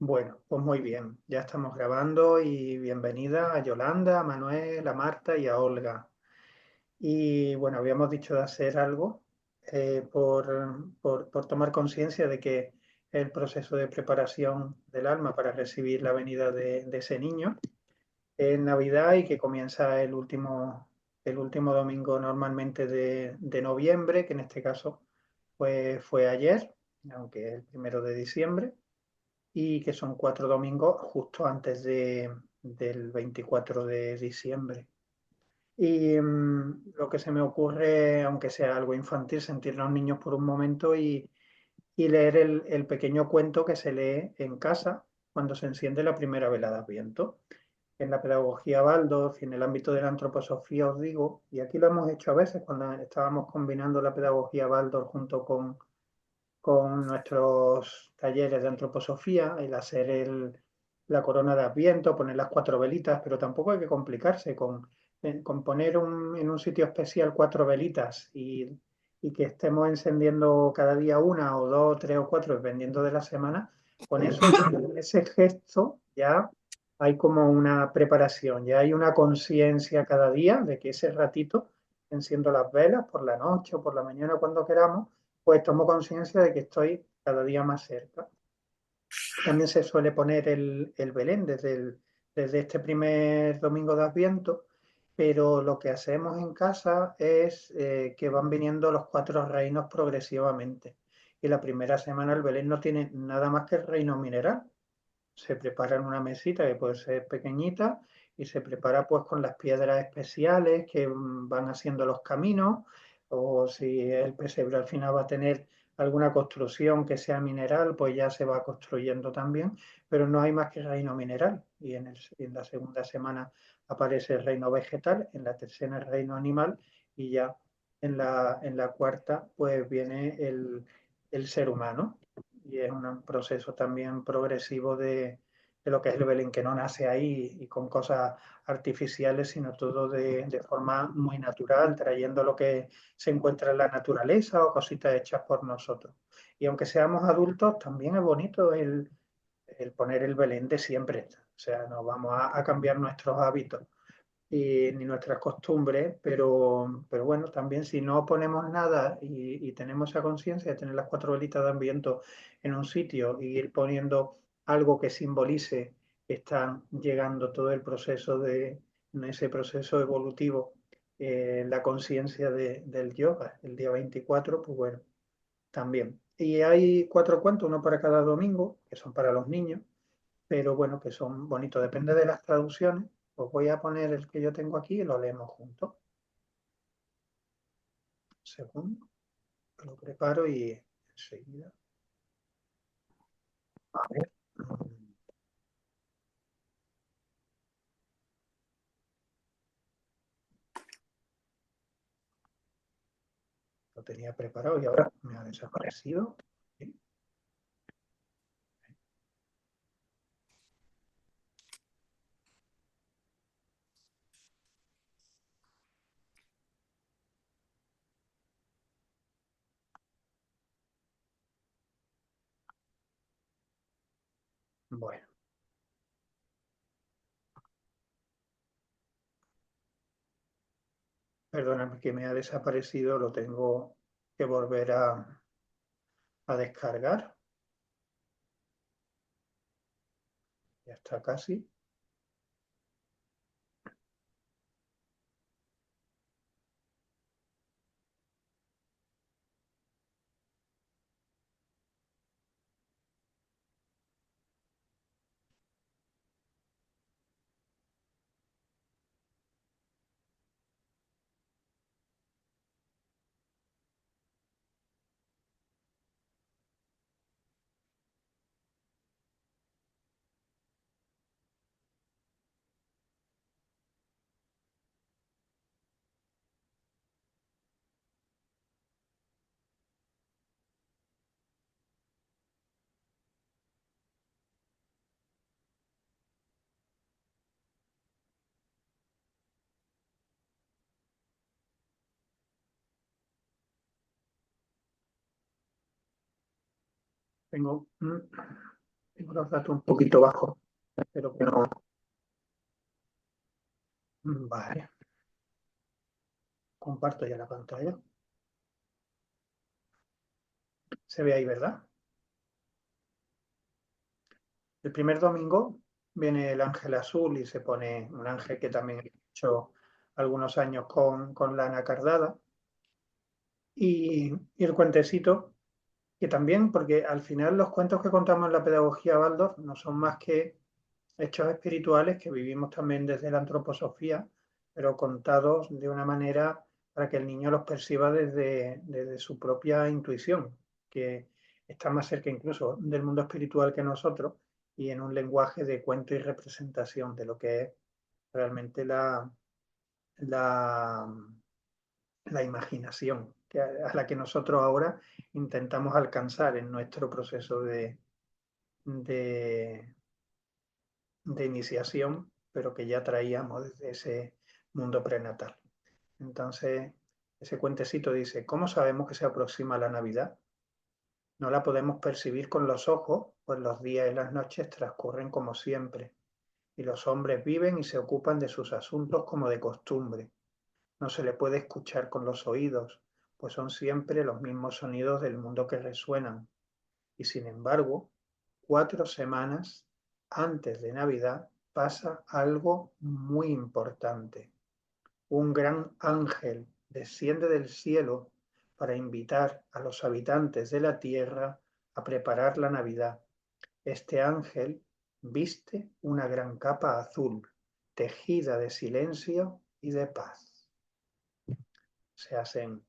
Bueno, pues muy bien, ya estamos grabando y bienvenida a Yolanda, a Manuel, a Marta y a Olga. Y bueno, habíamos dicho de hacer algo por tomar conciencia de que el proceso de preparación del alma para recibir la venida de ese niño en Navidad y que comienza el último domingo normalmente de noviembre, que en este caso pues, fue ayer, aunque es el 1 de diciembre y que son 4 domingos justo antes del 24 de diciembre. Y lo que se me ocurre, aunque sea algo infantil, sentir a los niños por un momento y leer el pequeño cuento que se lee en casa cuando se enciende la primera vela de Adviento. En la pedagogía Waldorf y en el ámbito de la antroposofía os digo, y aquí lo hemos hecho a veces cuando estábamos combinando la pedagogía Waldorf junto con nuestros talleres de antroposofía, el hacer la corona de Adviento, poner las 4 velitas, pero tampoco hay que complicarse con poner en un sitio especial 4 velitas y que estemos encendiendo cada día una o dos, tres o cuatro, dependiendo de la semana. Con eso, con ese gesto, ya hay como una preparación, ya hay una conciencia cada día de que ese ratito enciendo las velas por la noche o por la mañana cuando queramos, pues tomo conciencia de que estoy cada día más cerca. También se suele poner el Belén desde este primer domingo de Adviento, pero lo que hacemos en casa es que van viniendo los 4 reinos progresivamente. Y la primera semana el Belén no tiene nada más que el reino mineral. Se prepara en una mesita que puede ser pequeñita y se prepara pues con las piedras especiales que van haciendo los caminos, o si el pesebre al final va a tener alguna construcción que sea mineral, pues ya se va construyendo también, pero no hay más que reino mineral. Y en la segunda semana aparece el reino vegetal, en la tercera el reino animal y ya en la cuarta pues viene el ser humano. Y es un proceso también progresivo de lo que es el Belén, que no nace ahí y con cosas artificiales, sino todo de forma muy natural, trayendo lo que se encuentra en la naturaleza o cositas hechas por nosotros. Y aunque seamos adultos, también es bonito el poner el Belén de siempre. O sea, no vamos a cambiar nuestros hábitos ni nuestras costumbres, pero bueno, también si no ponemos nada y tenemos esa conciencia de tener las 4 velitas de Adviento en un sitio y ir poniendo algo que simbolice que está llegando todo el proceso en ese proceso evolutivo, la conciencia del yoga, el día 24 pues bueno, también. Y hay 4 cuentos, uno para cada domingo, que son para los niños, pero bueno, que son bonitos. Depende de las traducciones. Os voy a poner el que yo tengo aquí y lo leemos juntos. Segundo, lo preparo y enseguida. A ver. Lo tenía preparado y ahora me ha desaparecido. Sí. Bueno, perdóname que me ha desaparecido, lo tengo que volver a descargar. Ya está casi. Tengo Tengo los datos un poquito bajos, pero que no. Vale, comparto ya la pantalla. Se ve ahí, ¿verdad? El primer domingo viene el ángel azul y se pone un ángel que también he hecho algunos años con lana cardada. Y el cuentecito, que también, porque al final los cuentos que contamos en la pedagogía Waldorf no son más que hechos espirituales que vivimos también desde la antroposofía, pero contados de una manera para que el niño los perciba desde su propia intuición, que está más cerca incluso del mundo espiritual que nosotros y en un lenguaje de cuento y representación de lo que es realmente la, la imaginación a la que nosotros ahora intentamos alcanzar en nuestro proceso de, de iniciación, pero que ya traíamos desde ese mundo prenatal. Entonces, ese cuentecito dice, ¿cómo sabemos que se aproxima la Navidad? No la podemos percibir con los ojos, pues los días y las noches transcurren como siempre, y los hombres viven y se ocupan de sus asuntos como de costumbre. No se le puede escuchar con los oídos, pues son siempre los mismos sonidos del mundo que resuenan. Y sin embargo, 4 semanas antes de Navidad pasa algo muy importante. Un gran ángel desciende del cielo para invitar a los habitantes de la tierra a preparar la Navidad. Este ángel viste una gran capa azul, tejida de silencio y de paz. Se hacen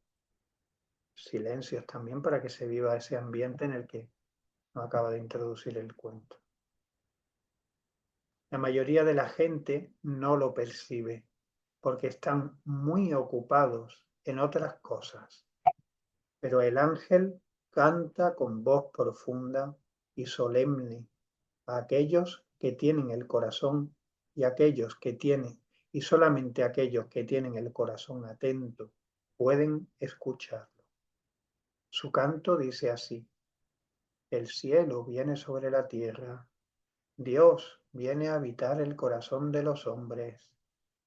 silencios también para que se viva ese ambiente en el que nos acaba de introducir el cuento. La mayoría de la gente no lo percibe porque están muy ocupados en otras cosas, pero el ángel canta con voz profunda y solemne a aquellos que tienen el corazón y aquellos que tienen, y solamente aquellos que tienen el corazón atento pueden escucharlo. Su canto dice así: el cielo viene sobre la tierra, Dios viene a habitar el corazón de los hombres.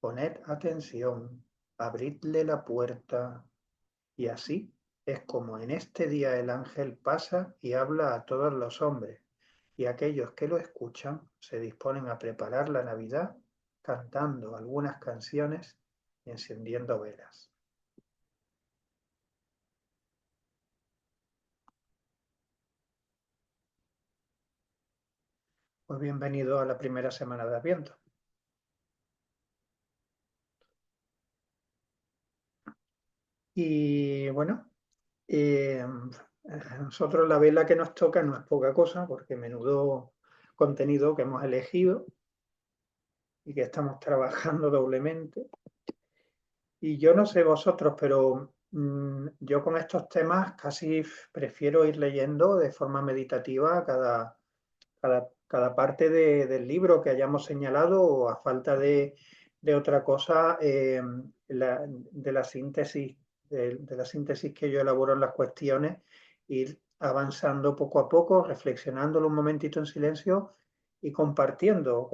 Poned atención, abridle la puerta. Y así es como en este día el ángel pasa y habla a todos los hombres, y aquellos que lo escuchan se disponen a preparar la Navidad cantando algunas canciones y encendiendo velas. Pues bienvenido a la primera semana de Adviento. Y bueno, a nosotros la vela que nos toca no es poca cosa, porque menudo contenido que hemos elegido y que estamos trabajando doblemente. Y yo no sé vosotros, pero yo con estos temas casi prefiero ir leyendo de forma meditativa cada parte del libro que hayamos señalado, o a falta de otra cosa, de la síntesis, de la síntesis que yo elaboro en las cuestiones, ir avanzando poco a poco, reflexionándolo un momentito en silencio y compartiendo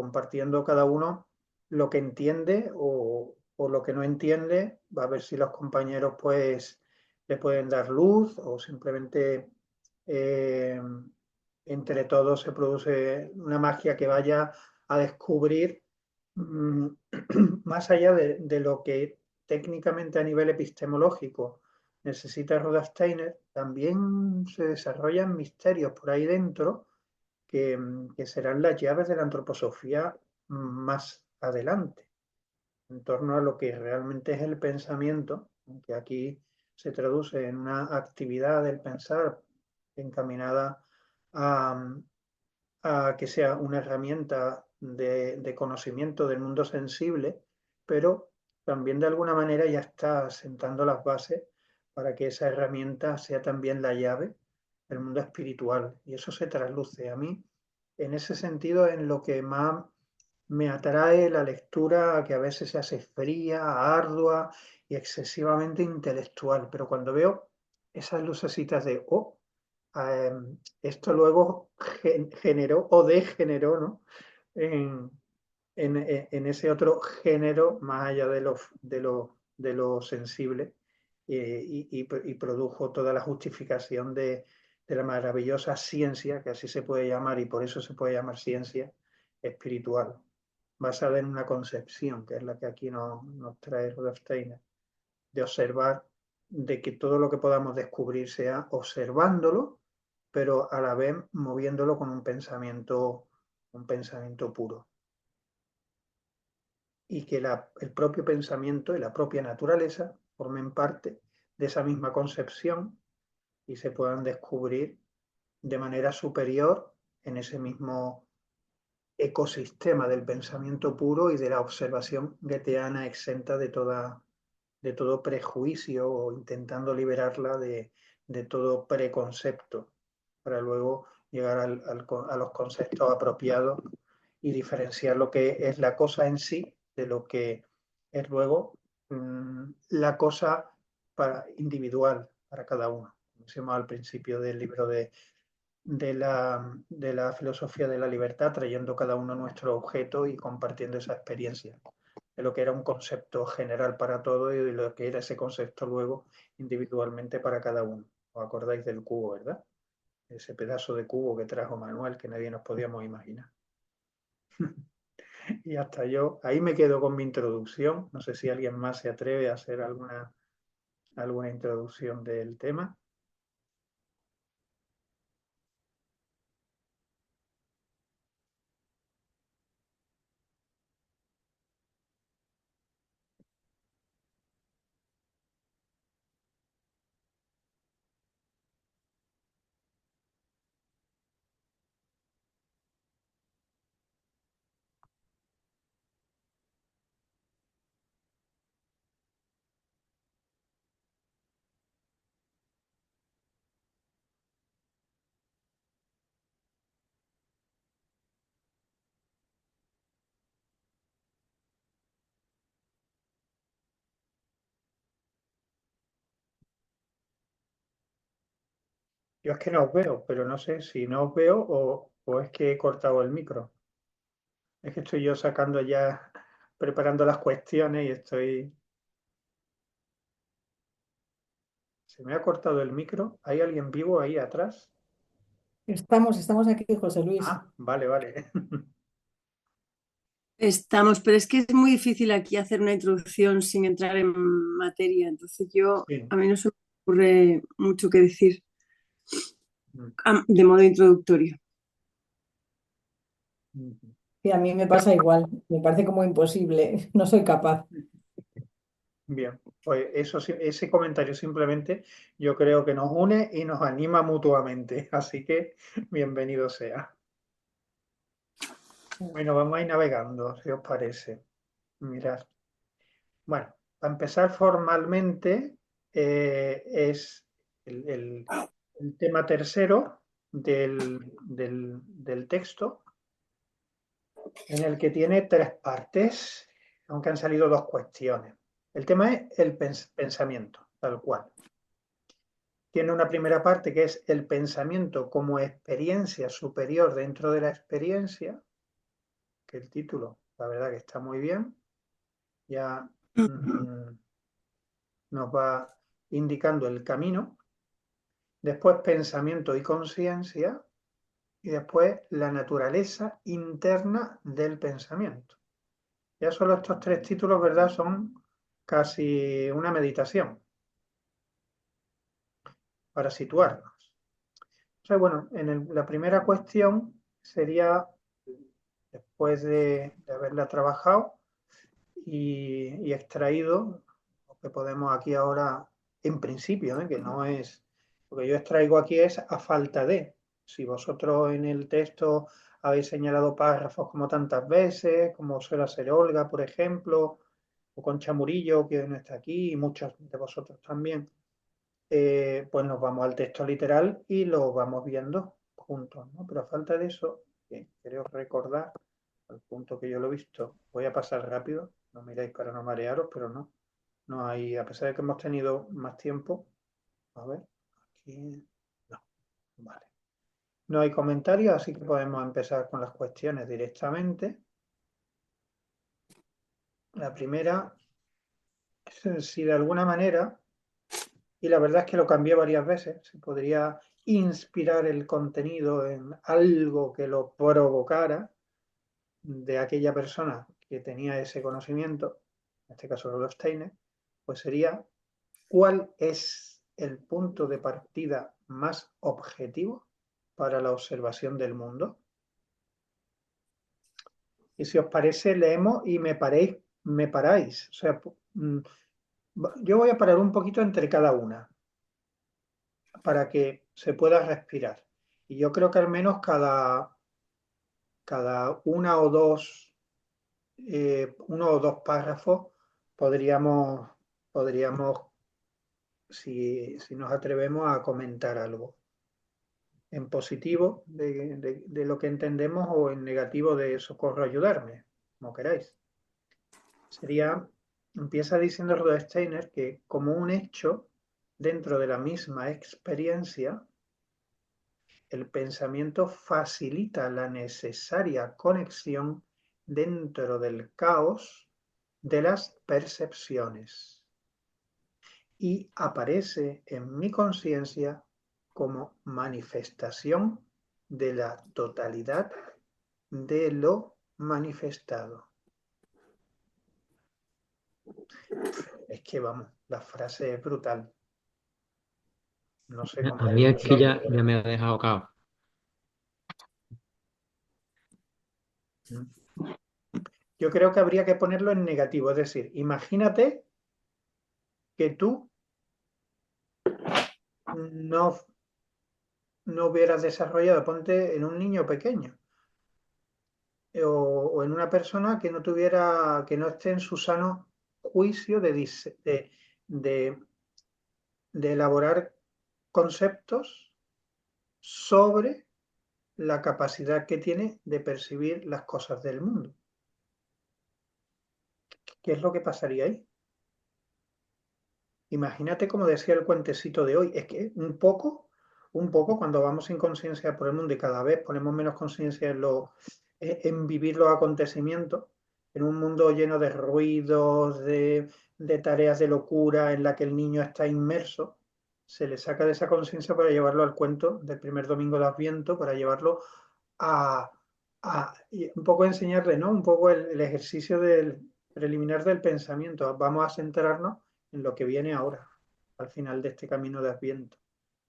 cada uno lo que entiende o lo que no entiende, va a ver si los compañeros pues le pueden dar luz o simplemente eh, entre todos se produce una magia que vaya a descubrir más allá de lo que técnicamente a nivel epistemológico necesita Rudolf Steiner, también se desarrollan misterios por ahí dentro que serán las llaves de la antroposofía más adelante, en torno a lo que realmente es el pensamiento, que aquí se traduce en una actividad del pensar encaminada a, a que sea una herramienta de conocimiento del mundo sensible, pero también de alguna manera ya está sentando las bases para que esa herramienta sea también la llave del mundo espiritual. Y eso se trasluce a mí, en ese sentido, en lo que más me atrae la lectura, que a veces se hace fría, ardua y excesivamente intelectual, pero cuando veo esas lucecitas de, oh, esto luego generó o degeneró, ¿no? en ese otro género más allá de lo sensible, y produjo toda la justificación de la maravillosa ciencia, que así se puede llamar, y por eso se puede llamar ciencia espiritual, basada en una concepción, que es la que aquí nos trae Rudolf Steiner, de observar, de que todo lo que podamos descubrir sea observándolo, pero a la vez moviéndolo con un pensamiento puro. Y que el propio pensamiento y la propia naturaleza formen parte de esa misma concepción y se puedan descubrir de manera superior en ese mismo ecosistema del pensamiento puro y de la observación goetheana exenta de todo prejuicio, o intentando liberarla de todo preconcepto, para luego llegar a los conceptos apropiados y diferenciar lo que es la cosa en sí de lo que es luego la cosa individual para cada uno. Como decíamos al principio del libro de la filosofía de la libertad, trayendo cada uno nuestro objeto y compartiendo esa experiencia de lo que era un concepto general para todo y de lo que era ese concepto luego individualmente para cada uno. ¿Os acordáis del cubo, verdad? Ese pedazo de cubo que trajo Manuel, que nadie nos podíamos imaginar. Y hasta yo, ahí me quedo con mi introducción. No sé si alguien más se atreve a hacer alguna introducción del tema. Yo es que no os veo, pero no sé si no os veo o es que he cortado el micro. Es que estoy yo sacando ya, preparando las cuestiones y se me ha cortado el micro. ¿Hay alguien vivo ahí atrás? Estamos aquí, José Luis. Ah, vale, vale. Estamos, pero es que es muy difícil aquí hacer una introducción sin entrar en materia. Entonces Sí. a mí no se me ocurre mucho que decir Mm, de modo introductorio. mm. Y a mí me pasa igual, me parece como imposible, no soy capaz. Bien, pues eso, ese comentario simplemente yo creo que nos une y nos anima mutuamente, así que bienvenido sea. Bueno, vamos a ir navegando, si os parece. Mirad. Bueno, para empezar formalmente, es el tema tercero del texto, en el que tiene tres partes, aunque han salido dos cuestiones. El tema es el pensamiento, tal cual. Tiene una primera parte que es el pensamiento como experiencia superior dentro de la experiencia, que el título, la verdad que está muy bien, ya nos va indicando el camino. Después pensamiento y conciencia, y después la naturaleza interna del pensamiento. Ya solo estos tres títulos, ¿verdad?, son casi una meditación para situarnos. Entonces, bueno, la primera cuestión sería, después de haberla trabajado y extraído, lo que podemos aquí ahora, en principio, que no es, lo que yo extraigo aquí es a falta de. Si vosotros en el texto habéis señalado párrafos como tantas veces, como suele hacer Olga, por ejemplo, o Concha Murillo, que no está aquí, y muchos de vosotros también, pues nos vamos al texto literal y lo vamos viendo juntos, ¿no? Pero a falta de eso, que creo recordar, al punto que yo lo he visto, voy a pasar rápido, no miráis para no marearos, pero no hay, a pesar de que hemos tenido más tiempo, a ver, aquí, no. Vale. No hay comentarios, así que podemos empezar con las cuestiones directamente. La primera es si de alguna manera, y la verdad es que lo cambié varias veces, se podría inspirar el contenido en algo que lo provocara de aquella persona que tenía ese conocimiento, en este caso Rudolf Steiner, pues sería ¿cuál es el punto de partida más objetivo para la observación del mundo? Y si os parece, leemos y me paráis. O sea, yo voy a parar un poquito entre cada una para que se pueda respirar. Y yo creo que al menos cada uno o dos párrafos podríamos si nos atrevemos a comentar algo en positivo de lo que entendemos o en negativo de socorro, ayudarme, como queráis. Empieza diciendo Rudolf Steiner que como un hecho dentro de la misma experiencia, el pensamiento facilita la necesaria conexión dentro del caos de las percepciones y aparece en mi conciencia como manifestación de la totalidad de lo manifestado. Es que vamos, la frase es brutal. No sé cómo A mí es que ya me ha dejado cao. Yo creo que habría que ponerlo en negativo, es decir, imagínate que tú no, no hubieras desarrollado, ponte en un niño pequeño o en una persona que no esté en su sano juicio de, de elaborar conceptos sobre la capacidad que tiene de percibir las cosas del mundo. ¿Qué es lo que pasaría ahí? Imagínate, como decía el cuentecito de hoy, es que un poco cuando vamos sin conciencia por el mundo y cada vez ponemos menos conciencia en vivir los acontecimientos, en un mundo lleno de ruidos, de tareas de locura en la que el niño está inmerso, se le saca de esa conciencia para llevarlo al cuento del primer domingo de Adviento, para llevarlo a, y un poco enseñarle, ¿no? Un poco el ejercicio del preliminar del pensamiento. Vamos a centrarnos en lo que viene ahora, al final de este camino de Adviento.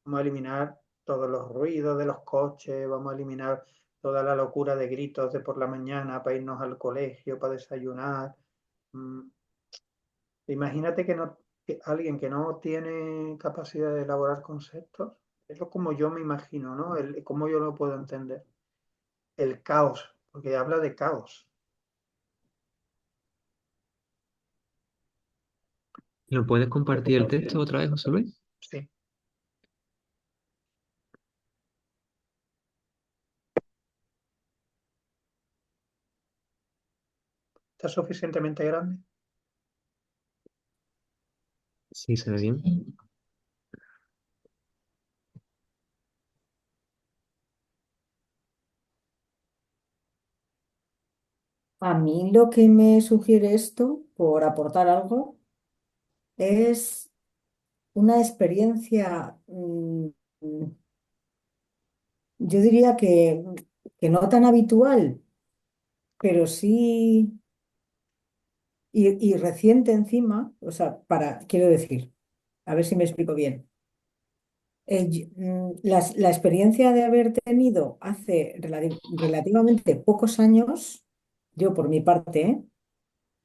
Vamos a eliminar todos los ruidos de los coches, vamos a eliminar toda la locura de gritos de por la mañana para irnos al colegio, para desayunar. Imagínate que alguien que no tiene capacidad de elaborar conceptos, es lo como yo me imagino, ¿no? Cómo yo lo puedo entender. El caos, porque habla de caos. ¿Lo puedes compartir el texto otra vez, José Luis? Sí. ¿Está suficientemente grande? Sí, se ve bien. A mí lo que me sugiere esto, por aportar algo, es una experiencia, yo diría que no tan habitual, pero sí, y reciente encima, o sea, quiero decir, a ver si me explico bien. La experiencia de haber tenido hace relativamente pocos años, yo por mi parte,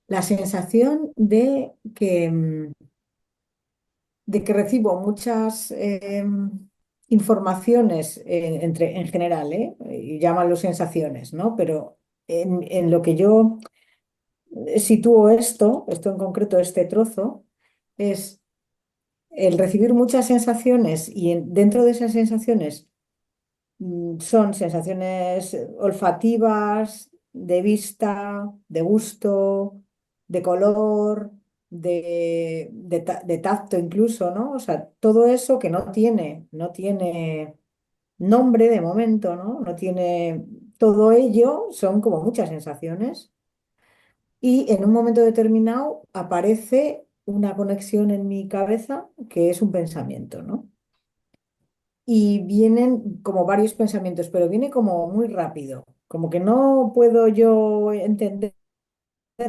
la sensación de que recibo muchas informaciones en general, y llámalo sensaciones, ¿no? Pero en lo que yo sitúo esto en concreto, este trozo, es el recibir muchas sensaciones y dentro de esas sensaciones son sensaciones olfativas, de vista, de gusto, de color, de tacto incluso, ¿no? O sea, todo eso que no tiene nombre de momento, ¿no? No tiene todo ello, son como muchas sensaciones y en un momento determinado aparece una conexión en mi cabeza que es un pensamiento, ¿no? Y vienen como varios pensamientos, pero viene como muy rápido, como que no puedo yo entender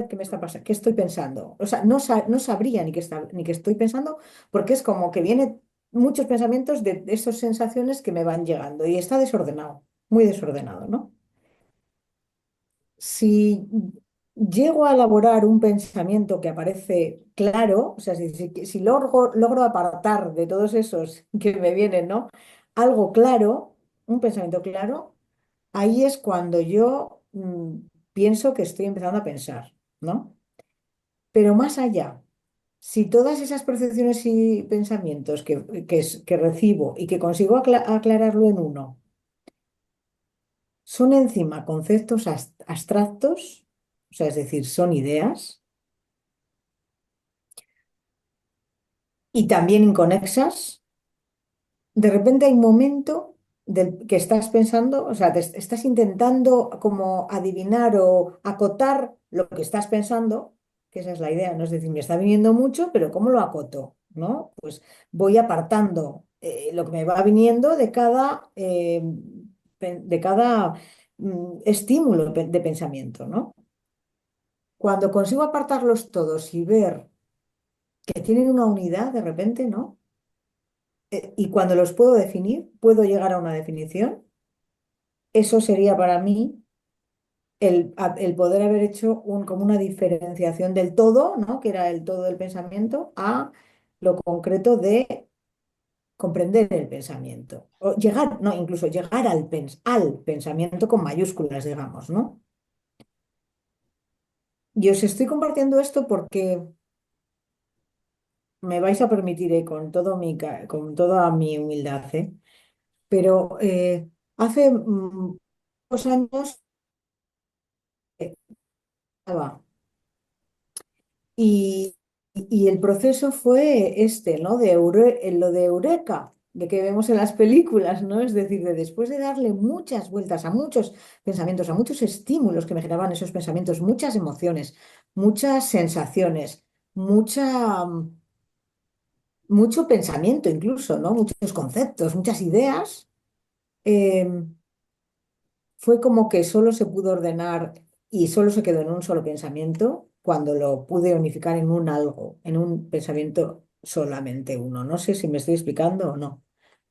qué me está pasando, qué estoy pensando. O sea, no sabría ni qué estoy pensando, porque es como que vienen muchos pensamientos de esas sensaciones que me van llegando y está desordenado, muy desordenado, ¿no? Si llego a elaborar un pensamiento que aparece claro, o sea, si logro apartar de todos esos que me vienen, ¿no? Algo claro, un pensamiento claro, ahí es cuando yo pienso que estoy empezando a pensar, ¿no? Pero más allá, si todas esas percepciones y pensamientos que recibo y que consigo aclararlo en uno, son encima conceptos abstractos, o sea, es decir, son ideas y también inconexas, de repente hay un momento que estás pensando, o sea, estás intentando como adivinar o acotar lo que estás pensando, que esa es la idea, ¿no? Es decir, me está viniendo mucho, pero ¿cómo lo acoto? ¿No? Pues voy apartando lo que me va viniendo de cada estímulo de pensamiento, ¿no? Cuando consigo apartarlos todos y ver que tienen una unidad de repente, ¿no? Y cuando los puedo definir, puedo llegar a una definición. Eso sería para mí el poder haber hecho como una diferenciación del todo, ¿no? Que era el todo del pensamiento, a lo concreto de comprender el pensamiento. O llegar, no, incluso llegar al pensamiento con mayúsculas, digamos, ¿no? Y os estoy compartiendo esto porque me vais a permitir, con toda mi humildad, pero hace 2 años estaba. Y, y el proceso fue este, ¿no? Lo de Eureka, de que vemos en las películas, ¿no? Es decir, de después de darle muchas vueltas a muchos pensamientos, a muchos estímulos que me generaban esos pensamientos, muchas emociones, muchas sensaciones, mucho pensamiento incluso, ¿no? Muchos conceptos, muchas ideas. em, Fue como que solo se pudo ordenar y solo se quedó en un solo pensamiento cuando lo pude unificar en un algo, en un pensamiento solamente uno. No sé si me estoy explicando o no,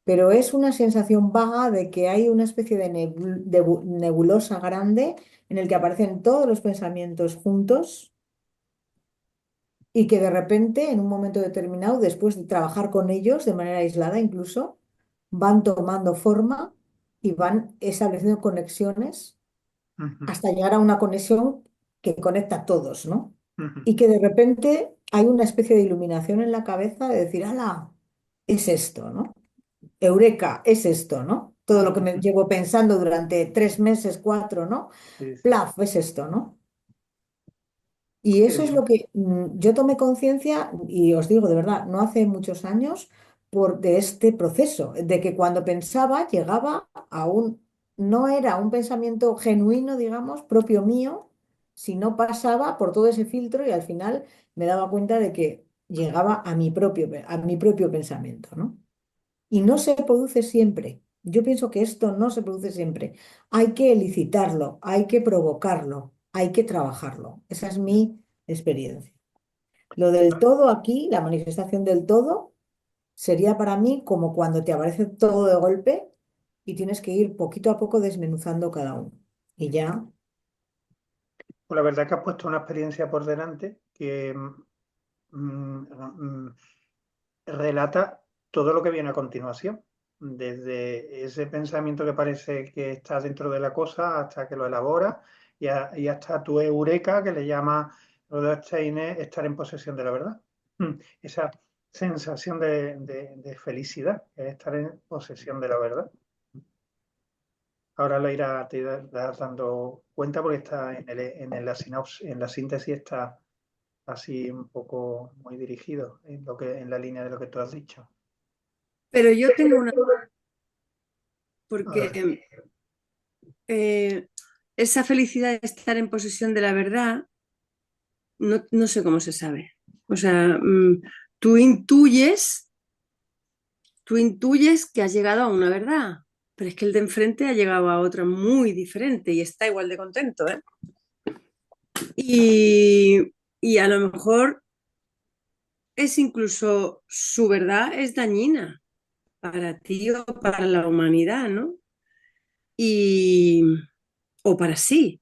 pero es una sensación vaga de que hay una especie de nebulosa grande en el que aparecen todos los pensamientos juntos y que de repente, en un momento determinado, después de trabajar con ellos de manera aislada incluso, van tomando forma y van estableciendo conexiones Ujú, hasta llegar a una conexión que conecta a todos, ¿no? ujú. Y que de repente hay una especie de iluminación en la cabeza de decir, ¡ala! Es esto, ¿no? Eureka, es esto, ¿no? Todo lo que me llevo pensando durante 3 meses, 4, ¿no? Sí, sí. Plaf, es esto, ¿no? Y Qué eso es lo bien. que yo tomé conciencia, y os digo de verdad, no hace muchos años, de este proceso, de que cuando pensaba llegaba no era un pensamiento genuino, digamos, propio mío, sino pasaba por todo ese filtro y al final me daba cuenta de que llegaba a mi propio pensamiento, ¿no? Y no se produce siempre. Yo pienso que esto no se produce siempre. Hay que elicitarlo, hay que provocarlo, hay que trabajarlo. Esa es mi experiencia. Lo del todo aquí, la manifestación del todo, sería para mí como cuando te aparece todo de golpe y tienes que ir poquito a poco desmenuzando cada uno. Y ya, Pues la verdad que has puesto una experiencia por delante que mm, mm, relata todo lo que viene a continuación, desde ese pensamiento que parece que está dentro de la cosa hasta que lo elabora y hasta tu eureka que le llama Rudolf Steiner estar en posesión de la verdad. Esa sensación de felicidad, que es estar en posesión de la verdad. Ahora te irás dando cuenta porque está en la síntesis está así un poco muy dirigido en la línea de lo que tú has dicho. Pero yo tengo una, porque esa felicidad de estar en posesión de la verdad, no sé cómo se sabe. O sea, tú intuyes que has llegado a una verdad, pero es que el de enfrente ha llegado a otra muy diferente y está igual de contento, ¿eh? Y a lo mejor es incluso su verdad es dañina para ti o para la humanidad, ¿no? Y, o para sí.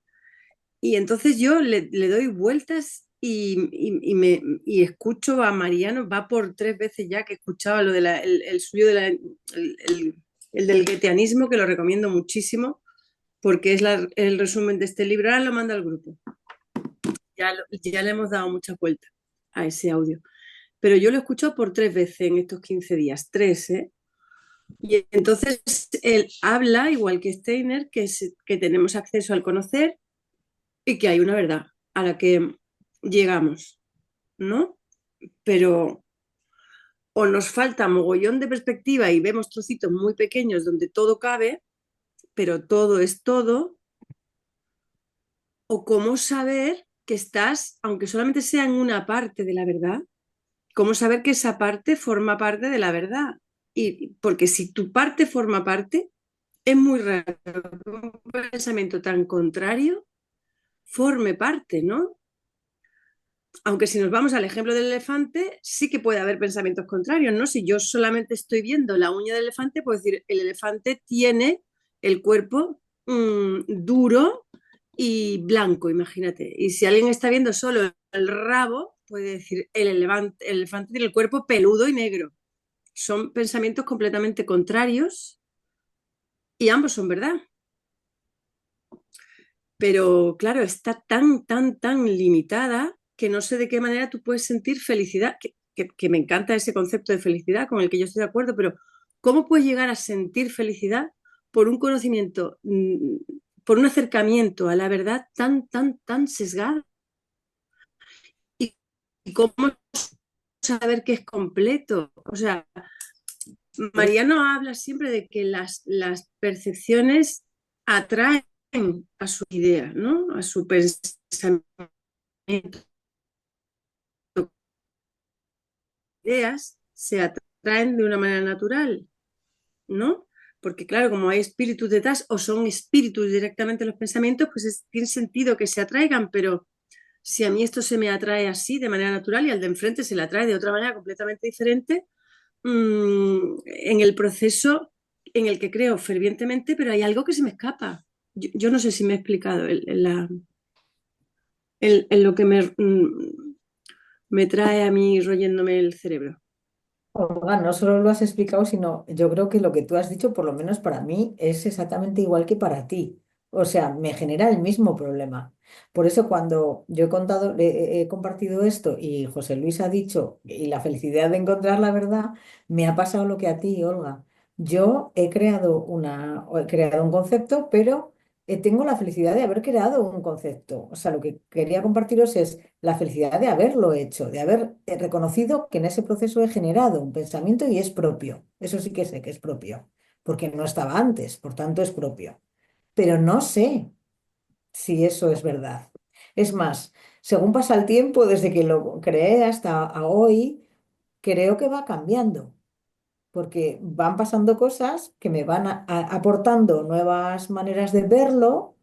Y entonces yo le doy vueltas y escucho a Mariano, va por 3 veces ya que escuchaba lo de el suyo el del goetheanismo, que lo recomiendo muchísimo, porque es el resumen de este libro. Ahora lo manda al grupo. Ya le hemos dado muchas vueltas a ese audio. Pero yo lo escucho por 3 veces en estos 15 días, 3, ¿eh? Y entonces él habla, igual que Steiner, que tenemos acceso al conocer y que hay una verdad a la que llegamos, ¿no? Pero o nos falta mogollón de perspectiva y vemos trocitos muy pequeños donde todo cabe, pero todo es todo, o cómo saber que estás, aunque solamente sea en una parte de la verdad, cómo saber que esa parte forma parte de la verdad. Y porque si tu parte forma parte, es muy raro que un pensamiento tan contrario forme parte, ¿no? Aunque si nos vamos al ejemplo del elefante, sí que puede haber pensamientos contrarios, ¿no? Si yo solamente estoy viendo la uña del elefante, puedo decir, el elefante tiene el cuerpo duro y blanco, imagínate. Y si alguien está viendo solo el rabo, puede decir, el elefante tiene el cuerpo peludo y negro. Son pensamientos completamente contrarios y ambos son verdad. Pero claro, está tan limitada que no sé de qué manera tú puedes sentir felicidad, que me encanta ese concepto de felicidad con el que yo estoy de acuerdo, pero ¿cómo puedes llegar a sentir felicidad por un conocimiento, por un acercamiento a la verdad tan sesgado? ¿Y cómo saber que es completo? O sea, Mariano habla siempre de que las percepciones atraen a su idea, ¿no? A su pensamiento. Ideas se atraen de una manera natural, ¿no? Porque claro, como hay espíritus detrás o son espíritus directamente los pensamientos, pues tiene sentido que se atraigan, pero si a mí esto se me atrae así de manera natural y al de enfrente se le atrae de otra manera completamente diferente, en el proceso en el que creo fervientemente, pero hay algo que se me escapa. Yo no sé si me he explicado en lo que me trae a mí royéndome el cerebro. Olga, no solo lo has explicado, sino yo creo que lo que tú has dicho, por lo menos para mí, es exactamente igual que para ti. O sea, me genera el mismo problema. Por eso cuando yo he contado, he compartido esto y José Luis ha dicho, y la felicidad de encontrar la verdad, me ha pasado lo que a ti, Olga. Yo he creado un concepto, pero tengo la felicidad de haber creado un concepto. O sea, lo que quería compartiros es la felicidad de haberlo hecho, de haber reconocido que en ese proceso he generado un pensamiento y es propio. Eso sí que sé que es propio, porque no estaba antes, por tanto es propio. Pero no sé si eso es verdad. Es más, según pasa el tiempo, desde que lo creé hasta a hoy, creo que va cambiando, porque van pasando cosas que me van aportando nuevas maneras de verlo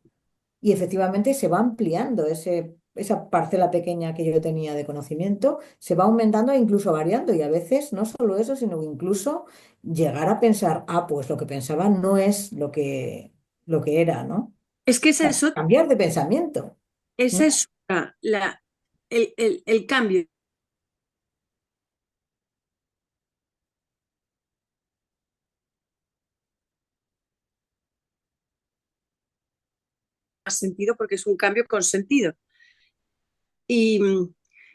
y efectivamente se va ampliando esa parcela pequeña que yo tenía de conocimiento, se va aumentando e incluso variando. Y a veces no solo eso, sino incluso llegar a pensar, ah, pues lo que pensaba no es lo que era, ¿no? Es que O sea, cambiar de pensamiento. ¿No? esa es el cambio más sentido porque es un cambio con sentido. Y,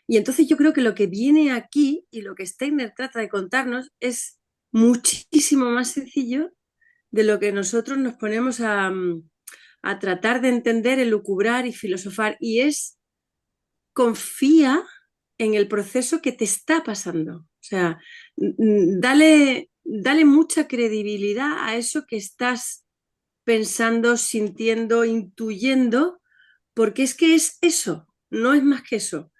y entonces yo creo que lo que viene aquí y lo que Steiner trata de contarnos es muchísimo más sencillo de lo que nosotros nos ponemos a tratar de entender, elucubrar y filosofar. Y es confía en el proceso que te está pasando. O sea, dale, dale mucha credibilidad a eso que estás pensando, sintiendo, intuyendo, porque es que es eso, no es más que eso.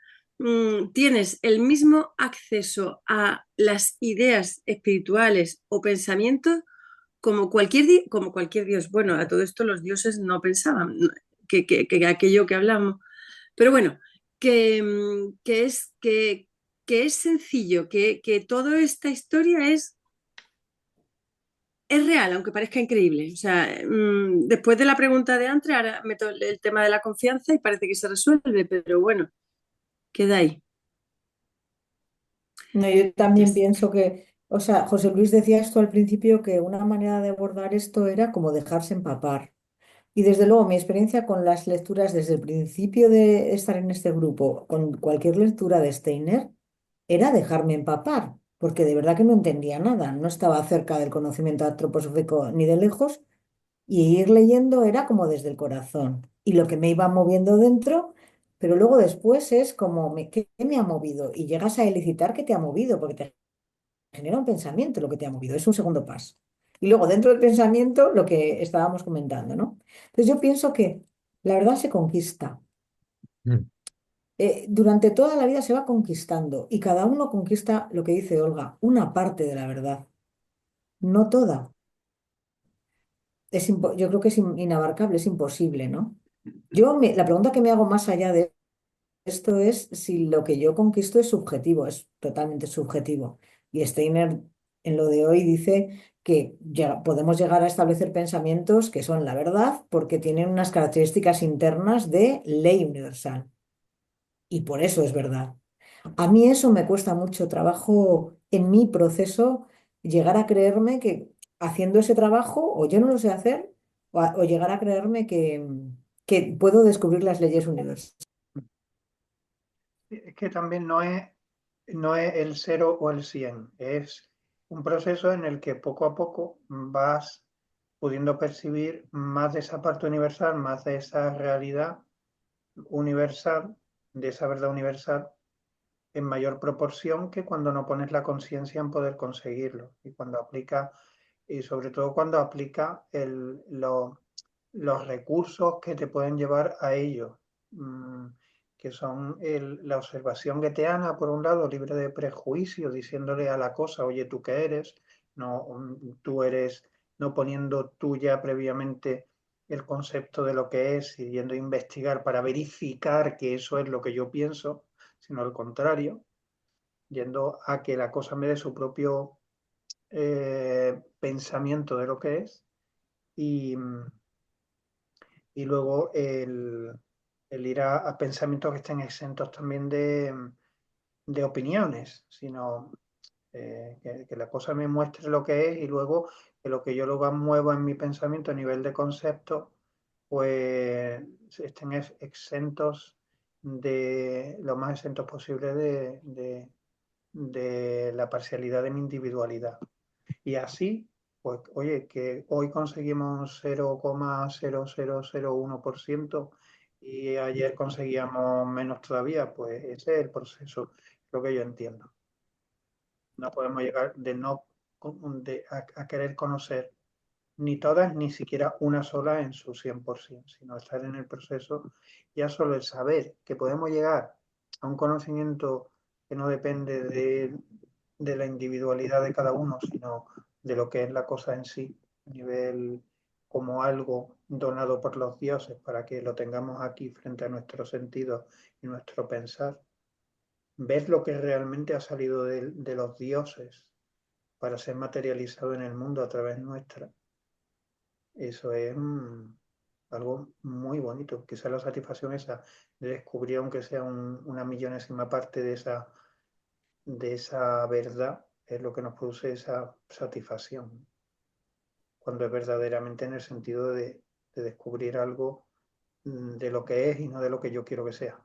Tienes el mismo acceso a las ideas espirituales o pensamientos como cualquier dios. Bueno, a todo esto los dioses no pensaban que aquello que hablamos. Pero bueno, que es sencillo, que toda esta historia es real, aunque parezca increíble. O sea, después de la pregunta de antes, ahora meto el tema de la confianza y parece que se resuelve, pero bueno, queda ahí. No, yo Ya también está. pienso que, o sea, José Luis decía esto al principio, que una manera de abordar esto era como dejarse empapar. Y desde luego mi experiencia con las lecturas desde el principio de estar en este grupo, con cualquier lectura de Steiner, era dejarme empapar, porque de verdad que no entendía nada, no estaba cerca del conocimiento antroposófico ni de lejos, y ir leyendo era como desde el corazón, y lo que me iba moviendo dentro, pero luego después es como, ¿qué me ha movido? Y llegas a elicitar qué te ha movido, porque te genera un pensamiento lo que te ha movido, es un segundo paso. Y luego dentro del pensamiento lo que estábamos comentando, ¿no? Entonces yo pienso que la verdad se conquista. Mm. Durante toda la vida se va conquistando y cada uno conquista lo que dice Olga, una parte de la verdad, no toda. Yo creo que es inabarcable, es imposible, ¿no? La pregunta que me hago más allá de esto es si lo que yo conquisto es subjetivo, es totalmente subjetivo. Y Steiner en lo de hoy dice que ya podemos llegar a establecer pensamientos que son la verdad porque tienen unas características internas de ley universal. Y por eso es verdad. A mí eso me cuesta mucho trabajo en mi proceso llegar a creerme que haciendo ese trabajo o yo no lo sé hacer o llegar a creerme que puedo descubrir las leyes universales. Es que también no es el 0 o el 100, es un proceso en el que poco a poco vas pudiendo percibir más de esa parte universal, más de esa realidad universal, de esa verdad universal, en mayor proporción que cuando no pones la conciencia en poder conseguirlo. Y cuando aplica, y sobre todo cuando aplica los recursos que te pueden llevar a ello, que son la observación goetheana, por un lado, libre de prejuicios, diciéndole a la cosa, oye, ¿tú qué eres? No, tú eres, no poniendo tú ya previamente el concepto de lo que es y yendo a investigar para verificar que eso es lo que yo pienso, sino al contrario, yendo a que la cosa me dé su propio pensamiento de lo que es y, y luego el ir a pensamientos que estén exentos también de opiniones, sino que la cosa me muestre lo que es y luego que lo que yo luego muevo en mi pensamiento a nivel de concepto, pues estén exentos de lo más exentos posible de la parcialidad de mi individualidad. Y así, pues oye, que hoy conseguimos 0,0001% y ayer conseguíamos menos todavía, pues ese es el proceso, lo que yo entiendo. No podemos llegar a querer conocer ni todas, ni siquiera una sola en su 100%, sino estar en el proceso. Ya solo el saber que podemos llegar a un conocimiento que no depende de la individualidad de cada uno, sino de lo que es la cosa en sí, a nivel como algo donado por los dioses para que lo tengamos aquí frente a nuestros sentidos y nuestro pensar. Ver lo que realmente ha salido de los dioses para ser materializado en el mundo a través nuestra. Eso es algo muy bonito. Quizá la satisfacción esa de descubrir, aunque sea una millonésima parte de esa verdad, es lo que nos produce esa satisfacción. Cuando es verdaderamente en el sentido de descubrir algo de lo que es y no de lo que yo quiero que sea.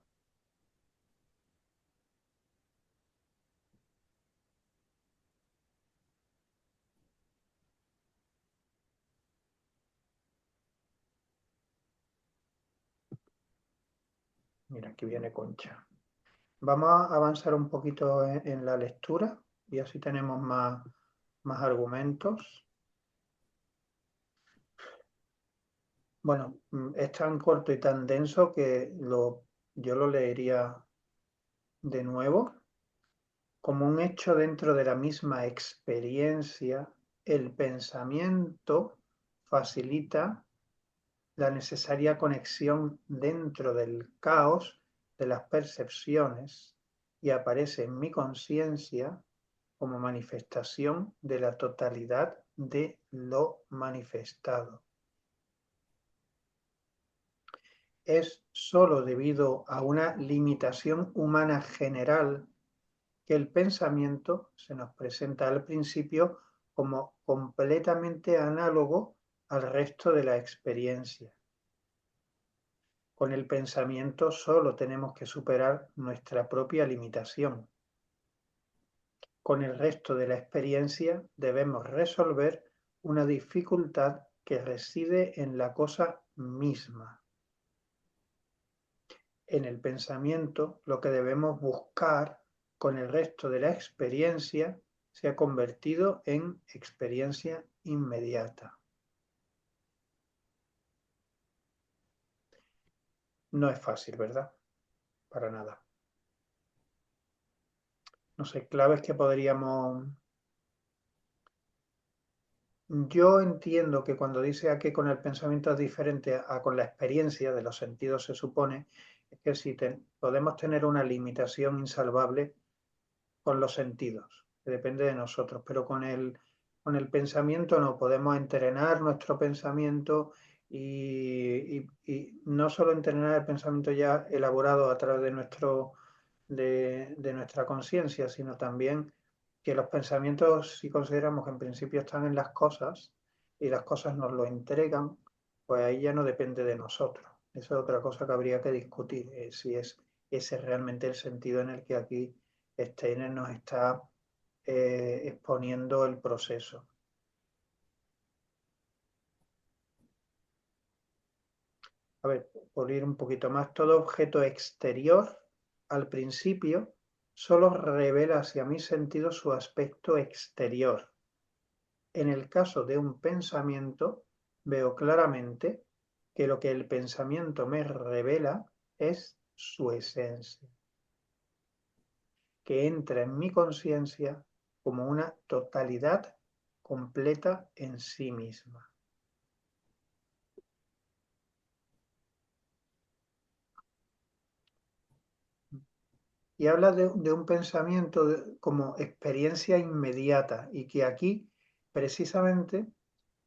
Mira, aquí viene Concha. Vamos a avanzar un poquito en la lectura y así tenemos más argumentos. Bueno, es tan corto y tan denso que yo lo leería de nuevo. Como un hecho dentro de la misma experiencia, el pensamiento facilita la necesaria conexión dentro del caos de las percepciones y aparece en mi conciencia como manifestación de la totalidad de lo manifestado. Es sólo debido a una limitación humana general que el pensamiento se nos presenta al principio como completamente análogo al resto de la experiencia. Con el pensamiento solo tenemos que superar nuestra propia limitación. Con el resto de la experiencia debemos resolver una dificultad que reside en la cosa misma. En el pensamiento, lo que debemos buscar con el resto de la experiencia se ha convertido en experiencia inmediata. No es fácil, ¿verdad? Para nada. No sé, claves que podríamos... Yo entiendo que cuando dice aquí con el pensamiento es diferente a con la experiencia de los sentidos, se supone, es que si podemos tener una limitación insalvable con los sentidos, que depende de nosotros, pero con el pensamiento no podemos entrenar nuestro pensamiento y no solo entrenar el pensamiento ya elaborado a través de nuestra conciencia, sino también que los pensamientos, si consideramos que en principio están en las cosas y las cosas nos lo entregan, pues ahí ya no depende de nosotros. Esa es otra cosa que habría que discutir, si es ese realmente el sentido en el que aquí Steiner nos está exponiendo el proceso. A ver, por ir un poquito más, todo objeto exterior al principio solo revela hacia mi sentido su aspecto exterior. En el caso de un pensamiento, veo claramente que lo que el pensamiento me revela es su esencia, que entra en mi conciencia como una totalidad completa en sí misma. Y habla de un pensamiento como experiencia inmediata y que aquí precisamente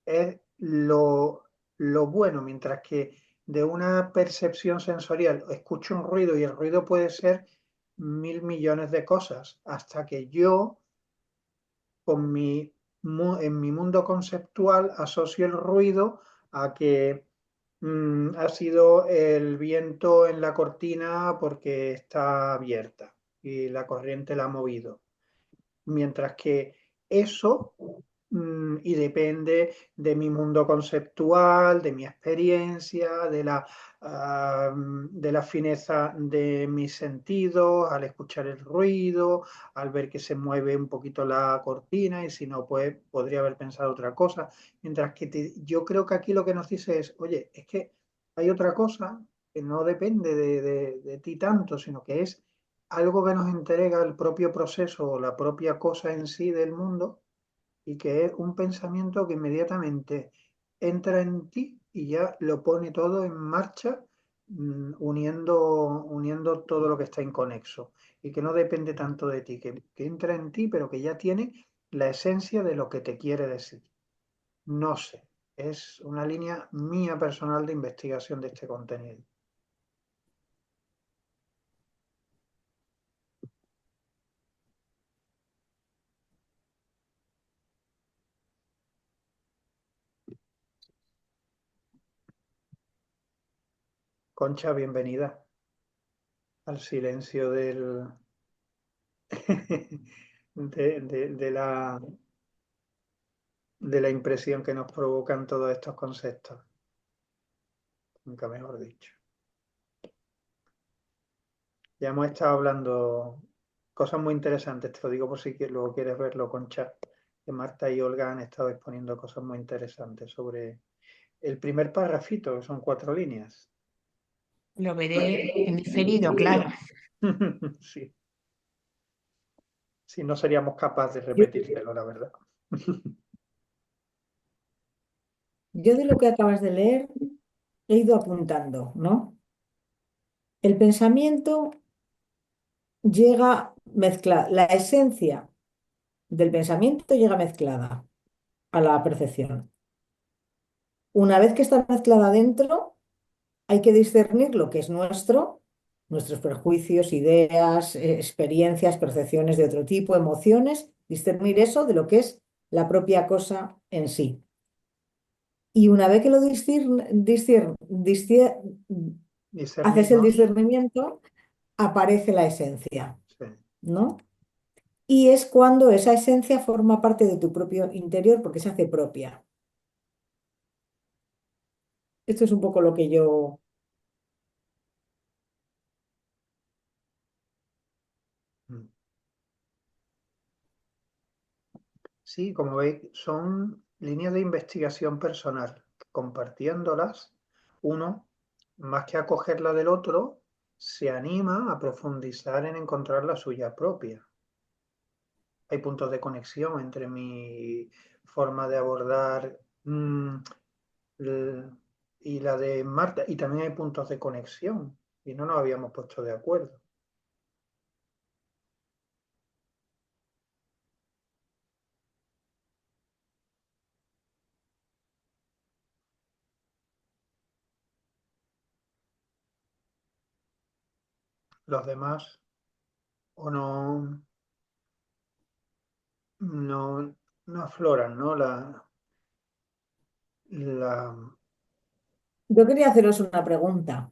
es lo bueno, mientras que de una percepción sensorial escucho un ruido y el ruido puede ser 1.000 millones de cosas, hasta que yo en mi mundo conceptual asocio el ruido a que ha sido el viento en la cortina porque está abierta y la corriente la ha movido. Mientras que eso, y depende de mi mundo conceptual, de mi experiencia, de la fineza de mis sentidos, al escuchar el ruido, al ver que se mueve un poquito la cortina y si no, pues podría haber pensado otra cosa. Mientras que yo creo que aquí lo que nos dice es, oye, es que hay otra cosa que no depende de ti tanto, sino que es algo que nos entrega el propio proceso o la propia cosa en sí del mundo y que es un pensamiento que inmediatamente entra en ti y ya lo pone todo en marcha, uniendo todo lo que está inconexo y que no depende tanto de ti, que entra en ti pero que ya tiene la esencia de lo que te quiere decir. No sé, es una línea mía personal de investigación de este contenido. Concha, bienvenida al silencio de la impresión que nos provocan todos estos conceptos, nunca mejor dicho. Ya hemos estado hablando cosas muy interesantes, te lo digo por si luego quieres verlo con chat que Marta y Olga han estado exponiendo cosas muy interesantes sobre el primer parrafito, que son 4 líneas. Lo veré en diferido, claro. Sí. Si no seríamos capaces de Yo, repetírselo, la verdad. yo de lo que acabas de leer he ido apuntando, ¿no? El pensamiento llega mezclada, la esencia del pensamiento llega mezclada a la percepción. Una vez que está mezclada dentro, hay que discernir lo que es nuestro, nuestros prejuicios, ideas, experiencias, percepciones de otro tipo, emociones, discernir eso de lo que es la propia cosa en sí. Y una vez que lo haces el Discernimos. discernimiento, aparece la esencia, Sí. ¿no? Y es cuando esa esencia forma parte de tu propio interior porque se hace propia. Esto es un poco lo que yo... Mm. Sí, como veis, son líneas de investigación personal. Compartiéndolas, uno, más que acoger la del otro, se anima a profundizar en encontrar la suya propia. Hay puntos de conexión entre mi forma de abordar y la de Marta, y también hay puntos de conexión, y no nos habíamos puesto de acuerdo. Los demás o no afloran, ¿no? La, Yo quería haceros una pregunta.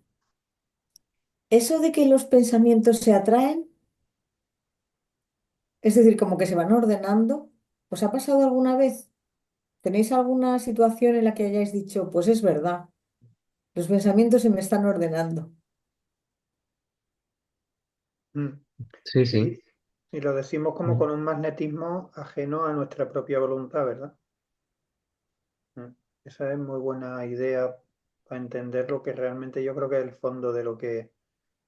¿Eso de que los pensamientos se atraen, es decir, como que se van ordenando, os ha pasado alguna vez? ¿Tenéis alguna situación en la que hayáis dicho, pues es verdad, los pensamientos se me están ordenando? mm, Sí, sí. sí, y lo decimos como con un magnetismo ajeno a nuestra propia voluntad, ¿verdad? Mm. Esa es muy buena idea para entender lo que realmente yo creo que es el fondo de lo que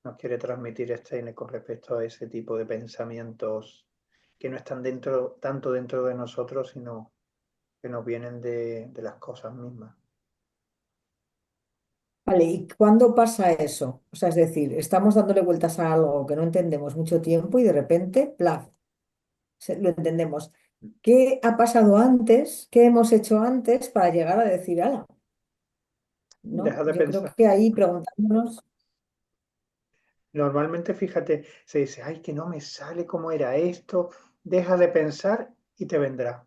nos quiere transmitir Steiner con respecto a ese tipo de pensamientos que no están tanto dentro de nosotros, sino que nos vienen de las cosas mismas. Vale, ¿y cuándo pasa eso? O sea, es decir, estamos dándole vueltas a algo que no entendemos mucho tiempo y de repente, ¡plaf! Lo entendemos. ¿Qué ha pasado antes? ¿Qué hemos hecho antes para llegar a decir, ala? ¿No? Deja de Yo creo pensar. que ahí preguntándonos, Normalmente, fíjate, se dice, ay, que no me sale cómo era esto. Deja de pensar y te vendrá,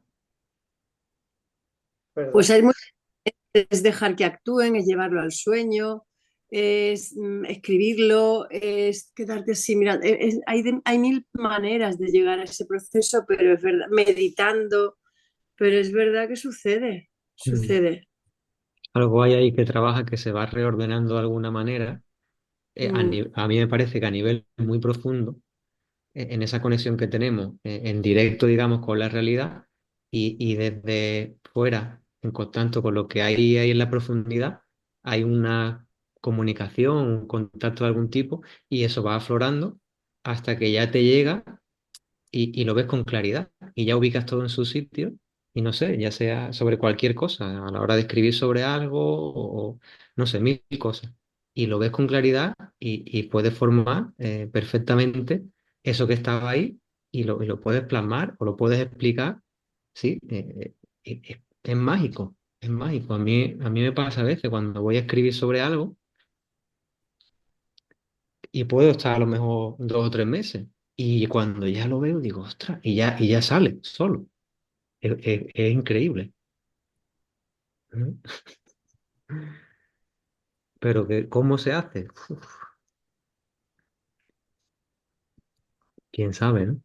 Pues ¿verdad? hay es dejar que actúen, es llevarlo al sueño, es escribirlo, es quedarte así mirando. Hay mil maneras de llegar a ese proceso, pero es verdad, meditando, pero es verdad que sucede, Mm. sucede. Algo hay ahí que trabaja que se va reordenando de alguna manera. Mm. A mí me parece que a nivel muy profundo, en esa conexión que tenemos en directo, digamos, con la realidad y desde fuera, en contacto con lo que hay ahí en la profundidad, hay una comunicación, un contacto de algún tipo y eso va aflorando hasta que ya te llega y lo ves con claridad y ya ubicas todo en su sitio y no sé, ya sea sobre cualquier cosa, a la hora de escribir sobre algo o no sé, mil cosas. Y lo ves con claridad y puedes formar perfectamente eso que estaba ahí y lo puedes plasmar o lo puedes explicar, ¿sí? Es mágico, es mágico. A mí me pasa a veces cuando voy a escribir sobre algo y puedo estar a lo mejor 2 o 3 meses. Y cuando ya lo veo, digo, ostras, y ya sale solo. Es increíble. ¿Mm? Pero que, ¿cómo se hace? Uf, quién sabe, ¿no?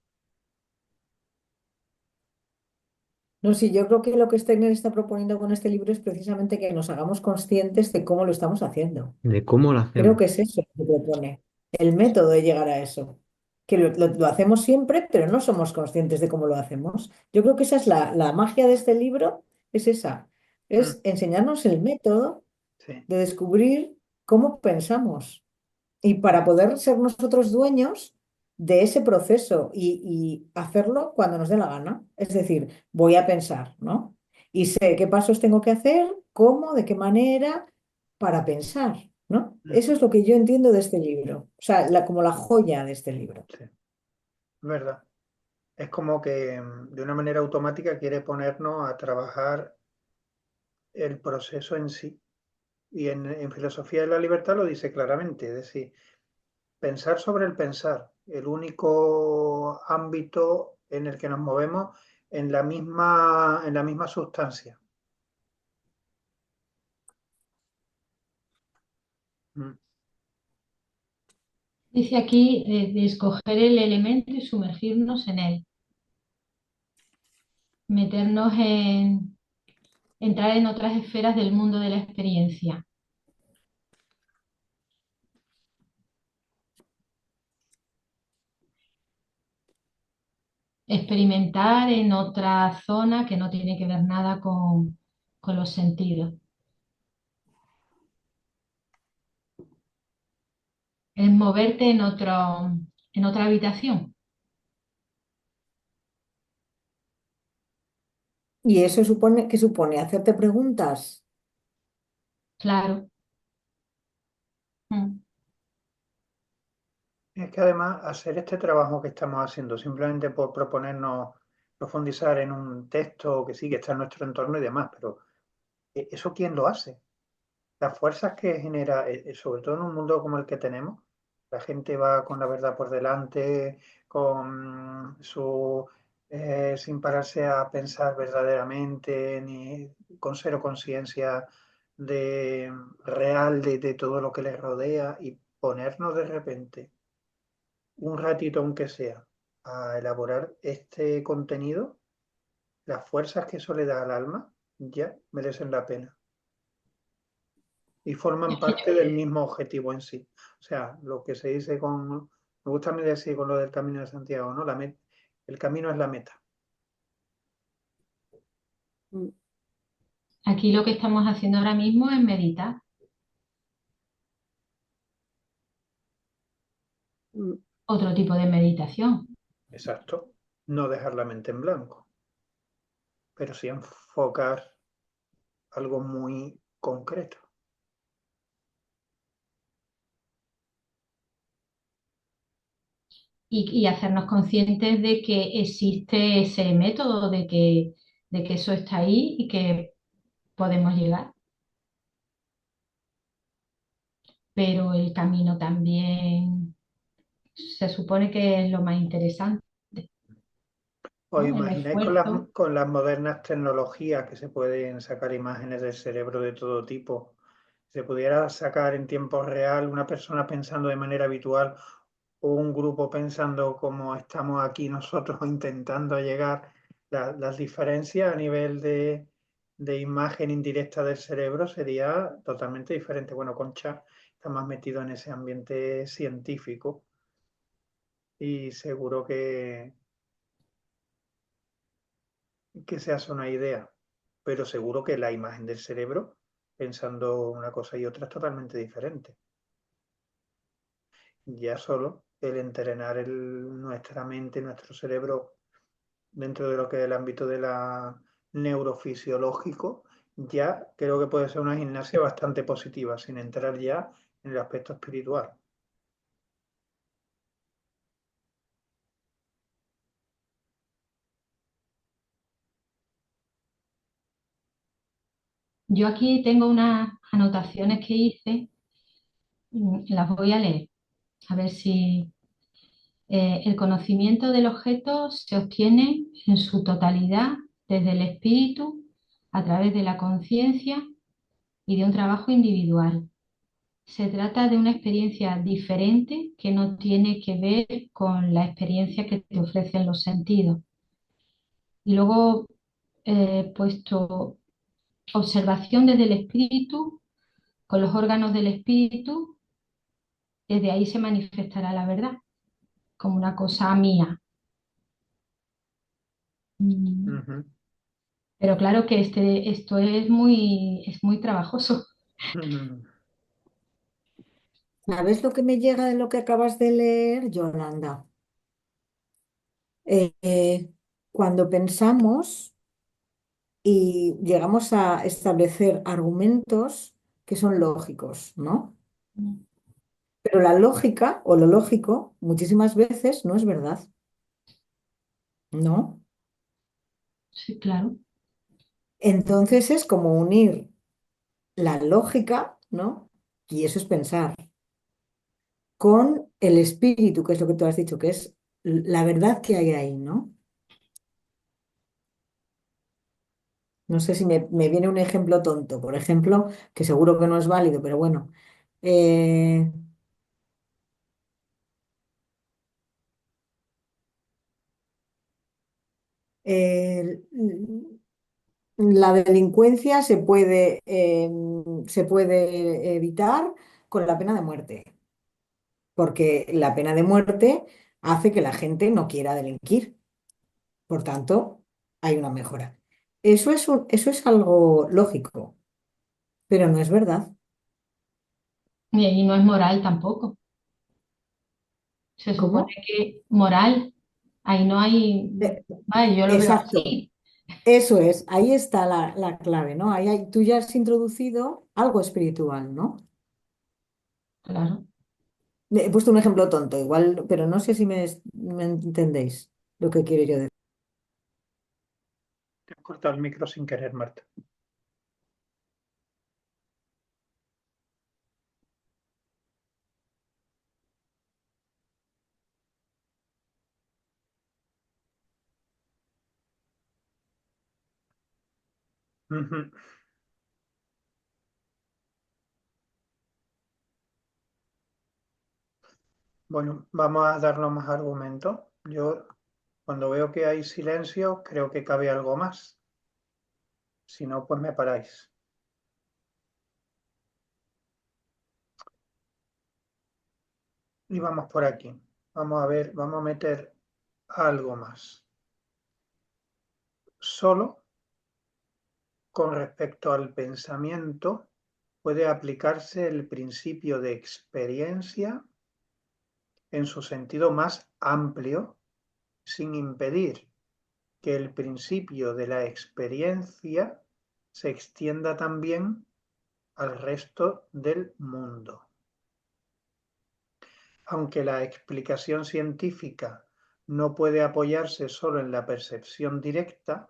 no sé, yo creo que lo que Steiner está proponiendo con este libro es precisamente que nos hagamos conscientes de cómo lo estamos haciendo. De cómo lo Creo hacemos. que es eso lo que propone, el método de llegar a eso. que lo hacemos siempre, pero no somos conscientes de cómo lo hacemos. Yo creo que esa es la magia de este libro, es esa, Mm, es enseñarnos el método sí, de descubrir cómo pensamos y para poder ser nosotros dueños de ese proceso y hacerlo cuando nos dé la gana. Es decir, voy a pensar, ¿no? Y sé qué pasos tengo que hacer, cómo, de qué manera, para pensar, ¿no? Eso ujú, es lo que yo entiendo de este libro, o sea, como la joya de este libro. sí, es verdad. Es como que de una manera automática quiere ponernos a trabajar el proceso en sí. Y en Filosofía de la Libertad lo dice claramente, es decir, pensar sobre el pensar, el único ámbito en el que nos movemos en la misma sustancia. Mm, Dice aquí de escoger el elemento y sumergirnos en él, meternos entrar en otras esferas del mundo de la experiencia, experimentar en otra zona que no tiene que ver nada con los sentidos. Es moverte en otra habitación. Y eso supone, ¿qué supone? Hacerte preguntas. Claro. Mm. Es que además hacer este trabajo que estamos haciendo simplemente por proponernos profundizar en un texto que sí, que está en nuestro entorno y demás, pero ¿eso quién lo hace? Las fuerzas que genera, sobre todo en un mundo como el que tenemos, la gente va con la verdad por delante, con sin pararse a pensar verdaderamente, ni con cero conciencia de real de todo lo que les rodea y ponernos de repente un ratito aunque sea a elaborar este contenido, las fuerzas que eso le da al alma ya merecen la pena y forman parte del mismo objetivo en sí. O sea, lo que se dice me gusta a mí decir con lo del Camino de Santiago, ¿no? El camino es la meta. mm, Aquí lo que estamos haciendo ahora mismo es meditar. mm. Otro tipo de meditación. Exacto. No dejar la mente en blanco, pero sí enfocar algo muy concreto. Y hacernos conscientes de que existe ese método, de que eso está ahí y que podemos llegar, pero el camino también se supone que es lo más interesante, ¿Os ¿no? El imagináis esfuerzo. con las modernas tecnologías que se pueden sacar imágenes del cerebro de todo tipo? Se pudiera sacar en tiempo real una persona pensando de manera habitual o un grupo pensando como estamos aquí nosotros intentando llegar, las diferencias a nivel de imagen indirecta del cerebro sería totalmente diferente. Bueno, Concha está más metido en ese ambiente científico y seguro que se hace una idea, pero seguro que la imagen del cerebro, pensando una cosa y otra, es totalmente diferente. Ya solo el entrenar nuestra mente, nuestro cerebro dentro de lo que es el ámbito de la neurofisiológico, ya creo que puede ser una gimnasia bastante positiva, sin entrar ya en el aspecto espiritual. Yo aquí tengo unas anotaciones que hice, las voy a leer, a ver si el conocimiento del objeto se obtiene en su totalidad desde el espíritu, a través de la conciencia y de un trabajo individual. Se trata de una experiencia diferente que no tiene que ver con la experiencia que te ofrecen los sentidos. Y luego he puesto observación desde el espíritu, con los órganos del espíritu, desde ahí se manifestará la verdad. como una cosa mía. Mm, Ujú. Pero claro que esto es muy trabajoso. Mm. ¿Sabes lo que me llega de lo que acabas de leer, Yolanda? Eh, eh, Cuando pensamos y llegamos a establecer argumentos que son lógicos, ¿no? Pero la lógica o lo lógico muchísimas veces no es verdad, ¿no? Sí, claro. Entonces es como unir la lógica, ¿no? Y eso es pensar, con el espíritu, que es lo que tú has dicho, que es la verdad que hay ahí, ¿no? No sé si me viene un ejemplo tonto, por ejemplo, que seguro que no es válido, pero bueno. eh, eh, la delincuencia se puede evitar con la pena de muerte, porque la pena de muerte hace que la gente no quiera delinquir. Por tanto, hay una mejora. Eso es algo lógico, pero no es verdad. Y no es moral tampoco. Se supone ¿Cómo? que moral, ahí no hay, Eh, vale, yo lo veo exacto. así, Eso es, ahí está la clave, ¿no? Tú ya has introducido algo espiritual, ¿no? claro. He puesto un ejemplo tonto, igual, pero no sé si me entendéis lo que quiero yo decir. Te has cortado el micro sin querer, Marta. Ujú. Bueno, vamos a darnos más argumentos. Yo, cuando veo que hay silencio, creo que cabe algo más. Si no, pues me paráis. Y vamos por aquí. Vamos a ver, vamos a meter algo más. Solo con respecto al pensamiento puede aplicarse el principio de experiencia en su sentido más amplio, sin impedir que el principio de la experiencia se extienda también al resto del mundo. Aunque la explicación científica no puede apoyarse solo en la percepción directa,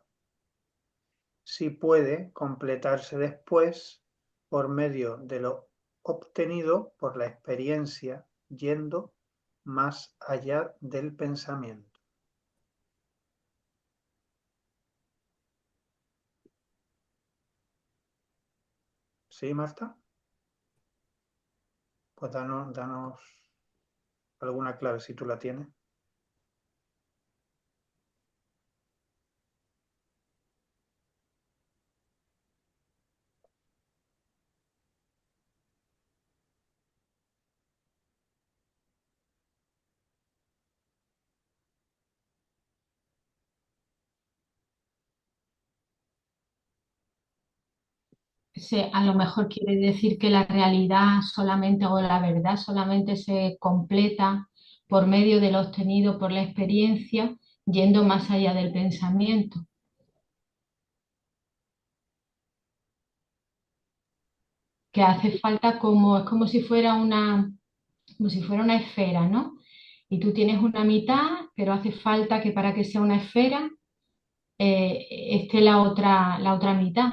sí puede completarse después por medio de lo obtenido por la experiencia yendo más allá del pensamiento. ¿Sí, Marta? Pues danos alguna clave si tú la tienes. A lo mejor quiere decir que la realidad solamente o la verdad solamente se completa por medio de lo obtenido por la experiencia, yendo más allá del pensamiento. Que hace falta como, es como si fuera una esfera, ¿no? Y tú tienes una mitad, pero hace falta que para que sea una esfera esté la otra mitad.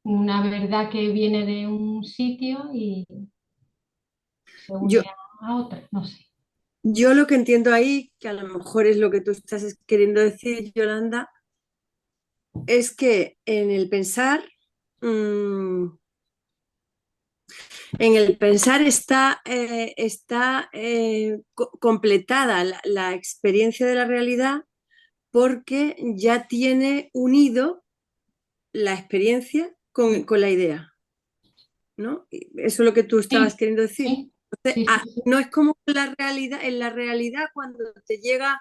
Una verdad que viene de un sitio y se Yo, une a otra, no sé. yo lo que entiendo ahí, que a lo mejor es lo que tú estás queriendo decir, Yolanda, es que en el pensar está completada la experiencia de la realidad porque ya tiene unido la experiencia con la idea, ¿no? Eso es lo que tú estabas Sí, queriendo decir. sí, Sí, sí, sí. No es como en la realidad cuando te llega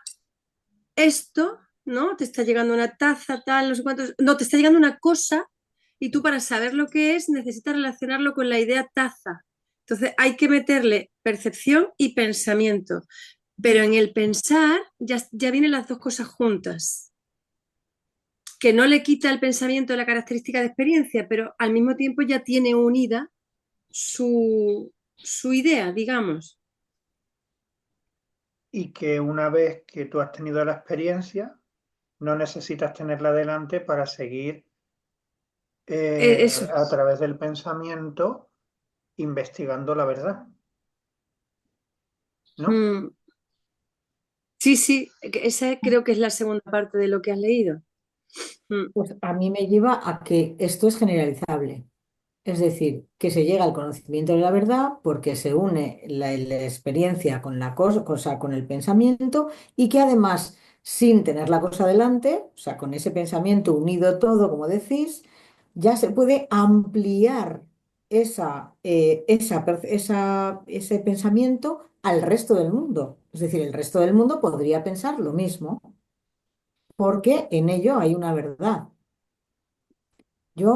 esto, ¿no? Te está llegando una taza, tal, no sé cuántos, no, te está llegando una cosa y tú para saber lo que es necesitas relacionarlo con la idea taza. Entonces hay que meterle percepción y pensamiento, pero en el pensar ya vienen las dos cosas juntas, que no le quita el pensamiento la característica de experiencia, pero al mismo tiempo ya tiene unida su idea, digamos. Y que una vez que tú has tenido la experiencia, no necesitas tenerla delante para seguir Eso. a través del pensamiento investigando la verdad, ¿no? Mm, sí, sí, esa creo que es la segunda parte de lo que has leído. Mm, Pues a mí me lleva a que esto es generalizable. Es decir, que se llega al conocimiento de la verdad porque se une la experiencia con la cosa, con el pensamiento, y que además, sin tener la cosa delante, o sea, con ese pensamiento unido todo, como decís, ya se puede ampliar ese pensamiento al resto del mundo. Es decir, el resto del mundo podría pensar lo mismo porque en ello hay una verdad.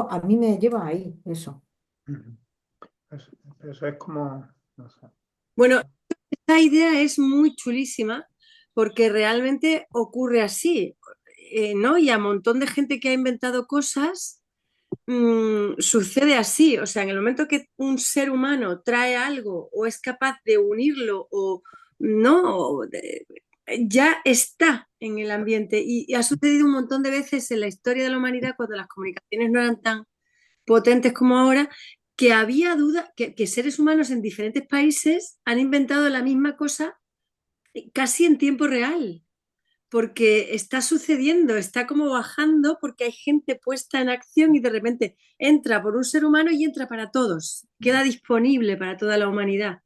A mí me lleva ahí eso. Ujú. Eso es como, no sé. bueno, esta idea es muy chulísima porque realmente ocurre así, ¿no? Y a un montón de gente que ha inventado cosas, sucede así. O sea, en el momento que un ser humano trae algo o es capaz de unirlo o no, ya está en el ambiente. Y ha sucedido un montón de veces en la historia de la humanidad cuando las comunicaciones no eran tan potentes como ahora, que había duda, que seres humanos en diferentes países han inventado la misma cosa casi en tiempo real, porque está sucediendo, está como bajando, porque hay gente puesta en acción y de repente entra por un ser humano y entra para todos, queda disponible para toda la humanidad.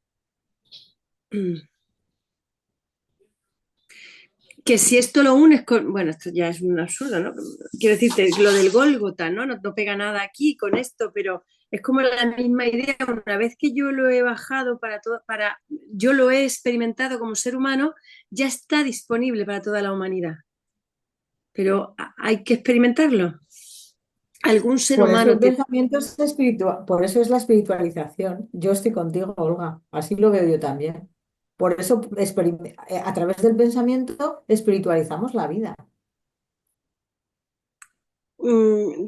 Que si esto lo unes con, bueno, esto ya es un absurdo, ¿no? Quiero decirte, lo del Gólgota, ¿no? No pega nada aquí con esto, pero es como la misma idea. Una vez que yo lo he bajado yo lo he experimentado como ser humano, ya está disponible para toda la humanidad. Pero hay que experimentarlo. Algún ser Por eso humano el tiene. pensamiento es espiritual, por eso es la espiritualización. Yo estoy contigo, Olga, así lo veo yo también. Por eso a través del pensamiento espiritualizamos la vida.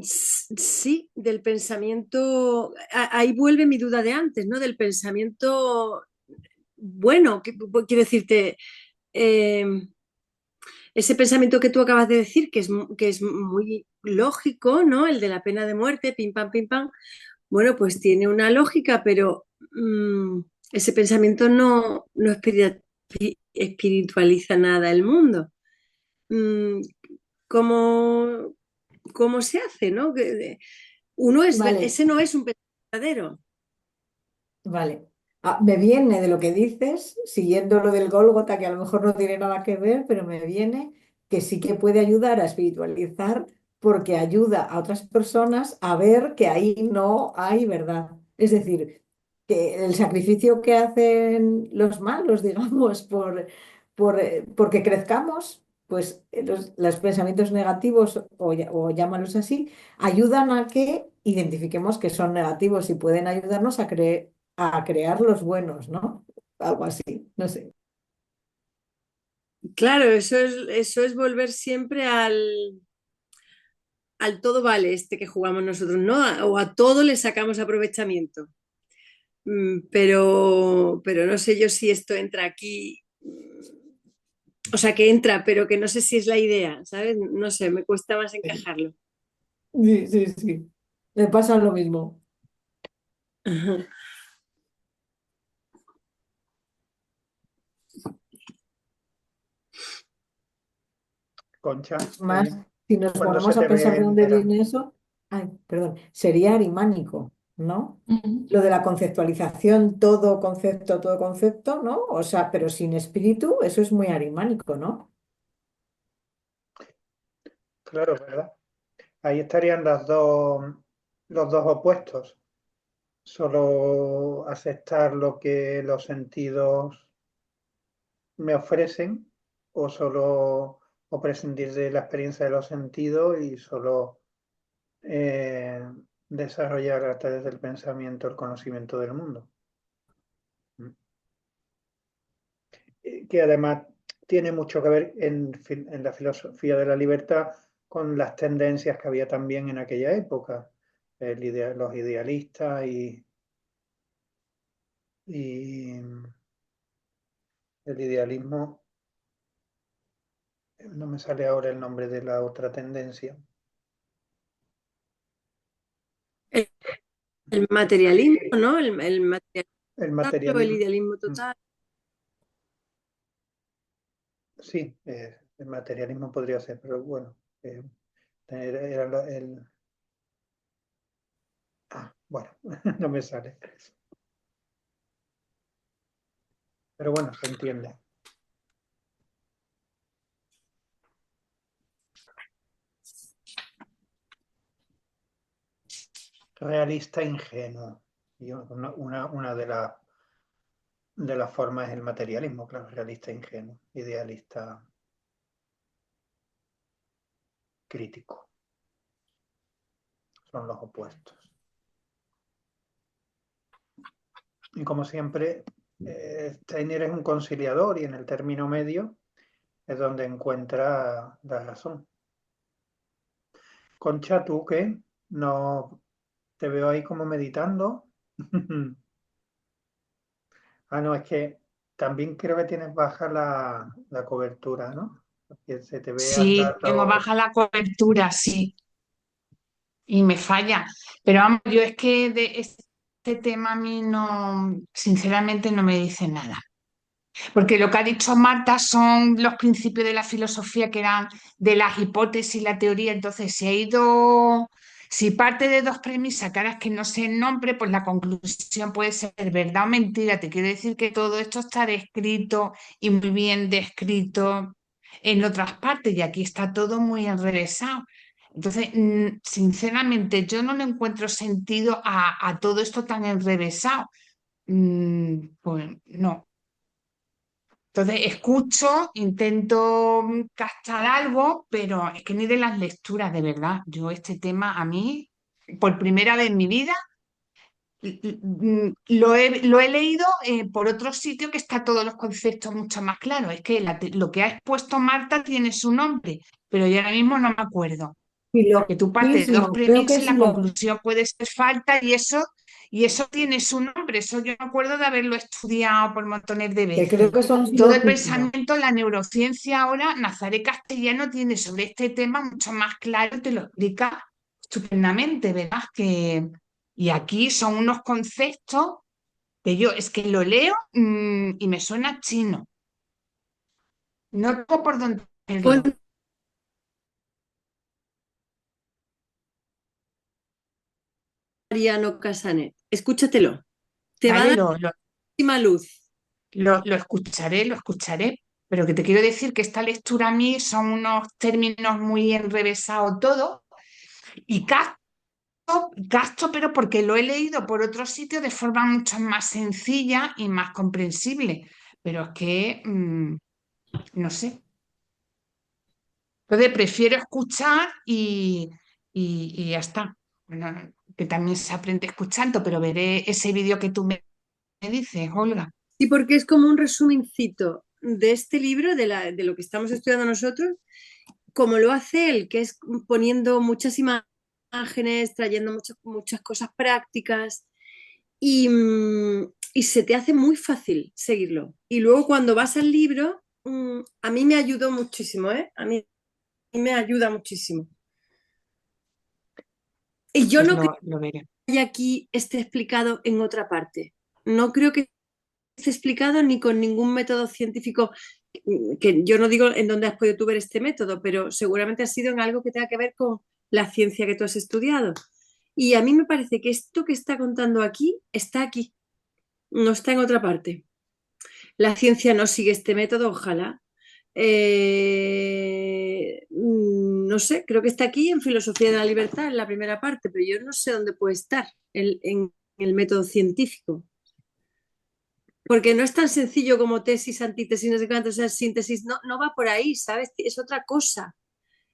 Sí, del pensamiento, ahí vuelve mi duda de antes, ¿no? Del pensamiento bueno, quiero decirte, eh, ese pensamiento que tú acabas de decir, que es muy lógico, ¿no? El de la pena de muerte, pim pam, bueno, pues tiene una lógica, pero ese pensamiento no espiritualiza nada el mundo. Mm, ¿cómo, cómo se hace, no? Vale, Ese no es un pensamiento verdadero. vale. Me viene de lo que dices, siguiendo lo del Gólgota, que a lo mejor no tiene nada que ver, pero me viene que sí que puede ayudar a espiritualizar porque ayuda a otras personas a ver que ahí no hay verdad. Es decir, que el sacrificio que hacen los malos, digamos, porque crezcamos, pues los pensamientos negativos, o llámalos así, ayudan a que identifiquemos que son negativos y pueden ayudarnos a crear los buenos, ¿no? Algo así, no sé. Claro, eso es volver siempre al todo vale este que jugamos nosotros, ¿no? O a todo le sacamos aprovechamiento. Pero no sé yo si esto entra aquí. O sea, que entra, pero que no sé si es la idea, ¿sabes? No sé, me cuesta más Sí, encajarlo. sí, sí, sí. Me pasa lo mismo. Ajá. Concha, Es más, si nos cuando se ponemos te a ve pensar de dónde entera. viene eso, ay, perdón, sería arimánico, ¿no? Ujú. Lo de la conceptualización, todo concepto, ¿no? O sea, pero sin espíritu, eso es muy arimánico, ¿no? Claro, ¿verdad? Ahí estarían los dos opuestos. solo aceptar lo que los sentidos me ofrecen o prescindir de la experiencia de los sentidos y solo eh, desarrollar a través del pensamiento el conocimiento del mundo. Que además tiene mucho que ver en la filosofía de la libertad con las tendencias que había también en aquella época, los idealistas y el idealismo, no me sale ahora el nombre de la otra tendencia. El materialismo, ¿no? El materialismo El o el materialismo. idealismo total. Sí, el materialismo podría ser, pero bueno, era bueno, no me sale. Pero bueno, se entiende. Realista ingenuo. Y una de las formas es el materialismo, claro, realista ingenuo, idealista crítico. Son los opuestos. Y como siempre, Steiner es un conciliador y en el término medio es donde encuentra la razón. Concha, ¿tú qué? No te veo ahí como meditando. No, es que también creo que tienes baja la cobertura, ¿no? Porque se te ve Sí, hasta tengo todo. baja la cobertura, sí, y me falla. Pero vamos, yo es que de este tema a mí no, sinceramente no me dice nada. Porque lo que ha dicho Marta son los principios de la filosofía que eran de las hipótesis y la teoría. Entonces, si parte de dos premisas, que ahora es que no sé el nombre, pues la conclusión puede ser verdad o mentira. Te quiero decir que todo esto está escrito y muy bien descrito en otras partes y aquí está todo muy enrevesado. Entonces, sinceramente, yo no le encuentro sentido a todo esto tan enrevesado. Pues no. Entonces escucho, intento captar algo, pero es que ni de las lecturas, de verdad. Yo este tema a mí, por primera vez en mi vida, lo he leído por otro sitio que está todos los conceptos mucho más claros. Es que lo que ha expuesto Marta tiene su nombre, pero yo ahora mismo no me acuerdo. Que tú partes de dos Silogismo, creo que premisas y es la conclusión puede ser falta y eso tiene su nombre. Eso yo me acuerdo de haberlo estudiado por montones de que creo veces. que son Todo el silogismos. pensamiento, la neurociencia ahora, Nazaret Castellano tiene sobre este tema mucho más claro y te lo explica estupendamente, ¿verdad? Y aquí son unos conceptos que yo es que lo leo y me suena chino. No tengo por dónde Pon leerlo. Mariano Casanet. Escúchatelo. Te va a Vale, dar muchísima luz. lo escucharé, pero que te quiero decir que esta lectura a mí son unos términos muy enrevesados todo y gasto, pero porque lo he leído por otro sitio de forma mucho más sencilla y más comprensible. Pero es que, no sé. Entonces prefiero escuchar y ya está. Bueno, que también se aprende escuchando, pero veré ese vídeo que tú me dices, Olga. Sí, porque es como un resumencito de este libro, de lo que estamos estudiando nosotros, como lo hace él, que es poniendo muchas imágenes, trayendo muchas cosas prácticas y se te hace muy fácil seguirlo. Y luego cuando vas al libro, a mí me ayudó muchísimo, ¿eh? A mí me ayuda muchísimo. Y yo Pues no creo lo veré. que aquí esté explicado en otra parte. No creo que esté explicado ni con ningún método científico, que yo no digo en dónde has podido tú ver este método, pero seguramente ha sido en algo que tenga que ver con la ciencia que tú has estudiado. Y a mí me parece que esto que está contando aquí está aquí, no está en otra parte. La ciencia no sigue este método, ojalá. No sé, creo que está aquí en Filosofía de la Libertad, en la primera parte, pero yo no sé dónde puede estar, en el método científico. Porque no es tan sencillo como tesis, antítesis, no sé cuánto, o sea, síntesis, no va por ahí, ¿sabes? Es otra cosa.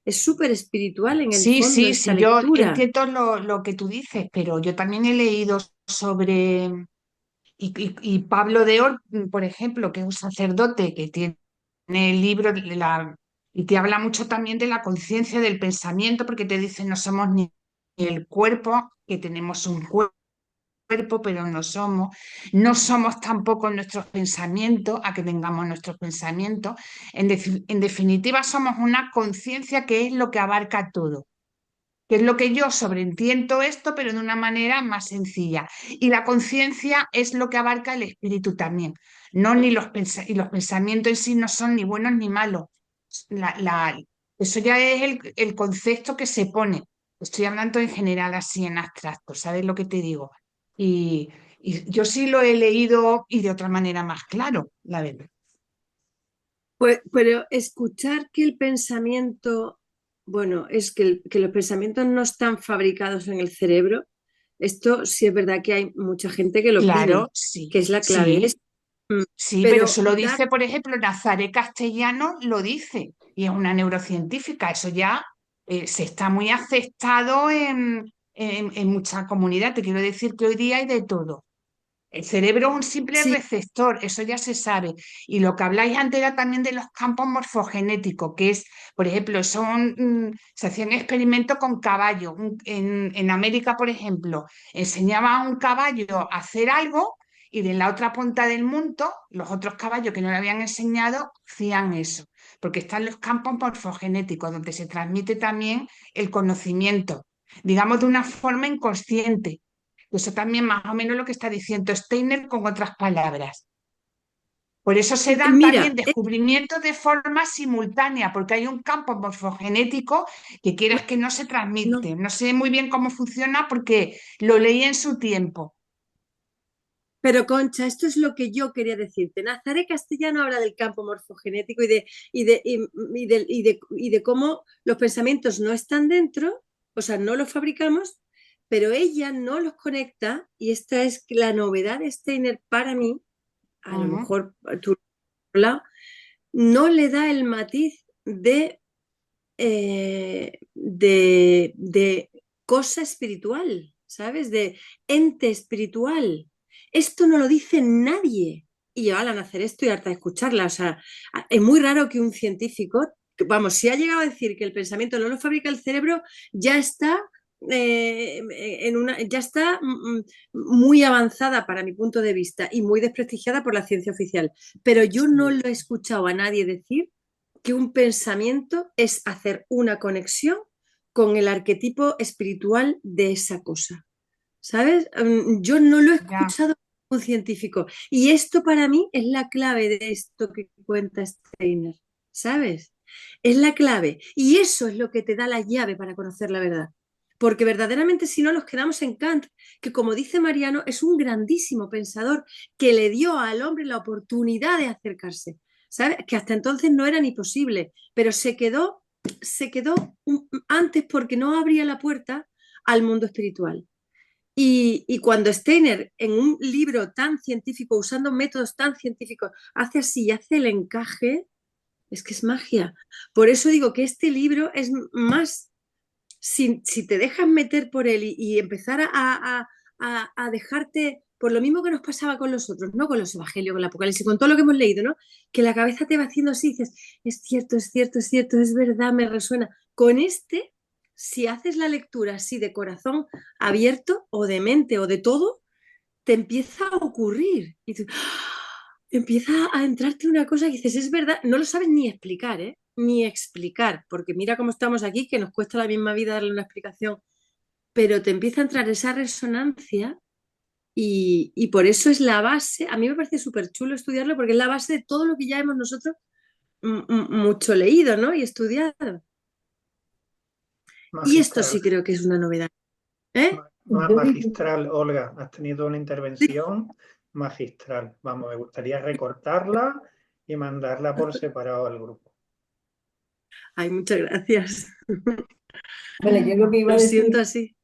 Es súper espiritual en el Sí, fondo sí, esta sí, yo lectura. entiendo lo que tú dices, pero yo también he leído sobre, y Pablo de Or, por ejemplo, que es un sacerdote que tiene el libro y te habla mucho también de la conciencia del pensamiento, porque te dice no somos ni el cuerpo, que tenemos un cuerpo, pero no somos tampoco nuestros pensamientos, a que tengamos nuestros pensamientos. En definitiva, somos una conciencia que es lo que abarca todo, que es lo que yo sobreentiendo esto, pero de una manera más sencilla. Y la conciencia es lo que abarca el espíritu también. No ni y los pensamientos en sí no son ni buenos ni malos. La- la- Eso ya es el concepto que se pone. Estoy hablando en general, así en abstracto, ¿sabes lo que te digo? Y, y yo sí lo he leído y de otra manera más claro, la verdad. Pues, pero escuchar que el pensamiento, bueno, es que los pensamientos no están fabricados en el cerebro, esto sí es verdad que hay mucha gente que lo opina, Claro, sí, que es la clave. sí. Sí, pero Pero eso lo dar, dice, por ejemplo, Nazaret Castellano lo dice, y es una neurocientífica. Eso ya se está muy aceptado en mucha comunidad. Te quiero decir que hoy día hay de todo. El cerebro es un simple sí, receptor, eso ya se sabe. Y lo que habláis antes era también de los campos morfogenéticos, que es, por ejemplo, se hacían experimentos con caballos. En América, por ejemplo, enseñaba a un caballo a hacer algo y de la otra punta del mundo, los otros caballos que no le habían enseñado hacían eso. Porque están los campos morfogenéticos, donde se transmite también el conocimiento, digamos, de una forma inconsciente. Eso también más o menos lo que está diciendo Steiner con otras palabras. Por eso se dan también mira, descubrimientos de forma simultánea, porque hay un campo morfogenético que quieras que no se no, transmite. No sé muy bien cómo funciona porque lo leí en su tiempo. pero Concha, esto es lo que yo quería decirte. Nazaret Castellano habla del campo morfogenético y de cómo los pensamientos no están dentro, o sea, no los fabricamos, pero ella no los conecta, y esta es la novedad de Steiner para mí, a lo Ujú. mejor tú lo has hablado, no le da el matiz de cosa espiritual, ¿sabes? De ente espiritual. Esto no lo dice nadie. Y yo, al hacer esto y harta de escucharla. O sea, es muy raro que un científico, vamos, si ha llegado a decir que el pensamiento no lo fabrica el cerebro, ya está ya está muy avanzada para mi punto de vista y muy desprestigiada por la ciencia oficial. Pero yo no lo he escuchado a nadie decir que un pensamiento es hacer una conexión con el arquetipo espiritual de esa cosa. ¿Sabes? Yo no lo he Ya, escuchado un científico. Y esto para mí es la clave de esto que cuenta Steiner. ¿Sabes? Es la clave. Y eso es lo que te da la llave para conocer la verdad. Porque verdaderamente si no nos quedamos en Kant, que como dice Mariano, es un grandísimo pensador que le dio al hombre la oportunidad de acercarse. ¿Sabes? Que hasta entonces no era ni posible, pero se quedó antes porque no abría la puerta al mundo espiritual. Y cuando Steiner, en un libro tan científico, usando métodos tan científicos, hace así y hace el encaje, es que es magia. Por eso digo que este libro es más, si te dejas meter por él y empezar a dejarte, por lo mismo que nos pasaba con los otros, ¿no? Con los evangelios, con el Apocalipsis, con todo lo que hemos leído, ¿no? Que la cabeza te va haciendo así y dices, es cierto, es cierto, es cierto, es verdad, me resuena. Con este, si haces la lectura así de corazón abierto o de mente o de todo, te empieza a ocurrir. Y tú, empieza a entrarte una cosa que dices, es verdad, no lo sabes ni explicar, ¿eh? Ni explicar, porque mira cómo estamos aquí, que nos cuesta la misma vida darle una explicación, pero te empieza a entrar esa resonancia y por eso es la base, a mí me parece súper chulo estudiarlo porque es la base de todo lo que ya hemos nosotros mucho leído, ¿no? Y estudiado. Y esto Magistral. sí creo que es una novedad, ¿eh? Yo diría, Magistral, Olga, has tenido una intervención magistral. Vamos, me gustaría recortarla y mandarla por separado al grupo. Ay, muchas gracias. bueno, yo lo que iba a Lo siento decir así.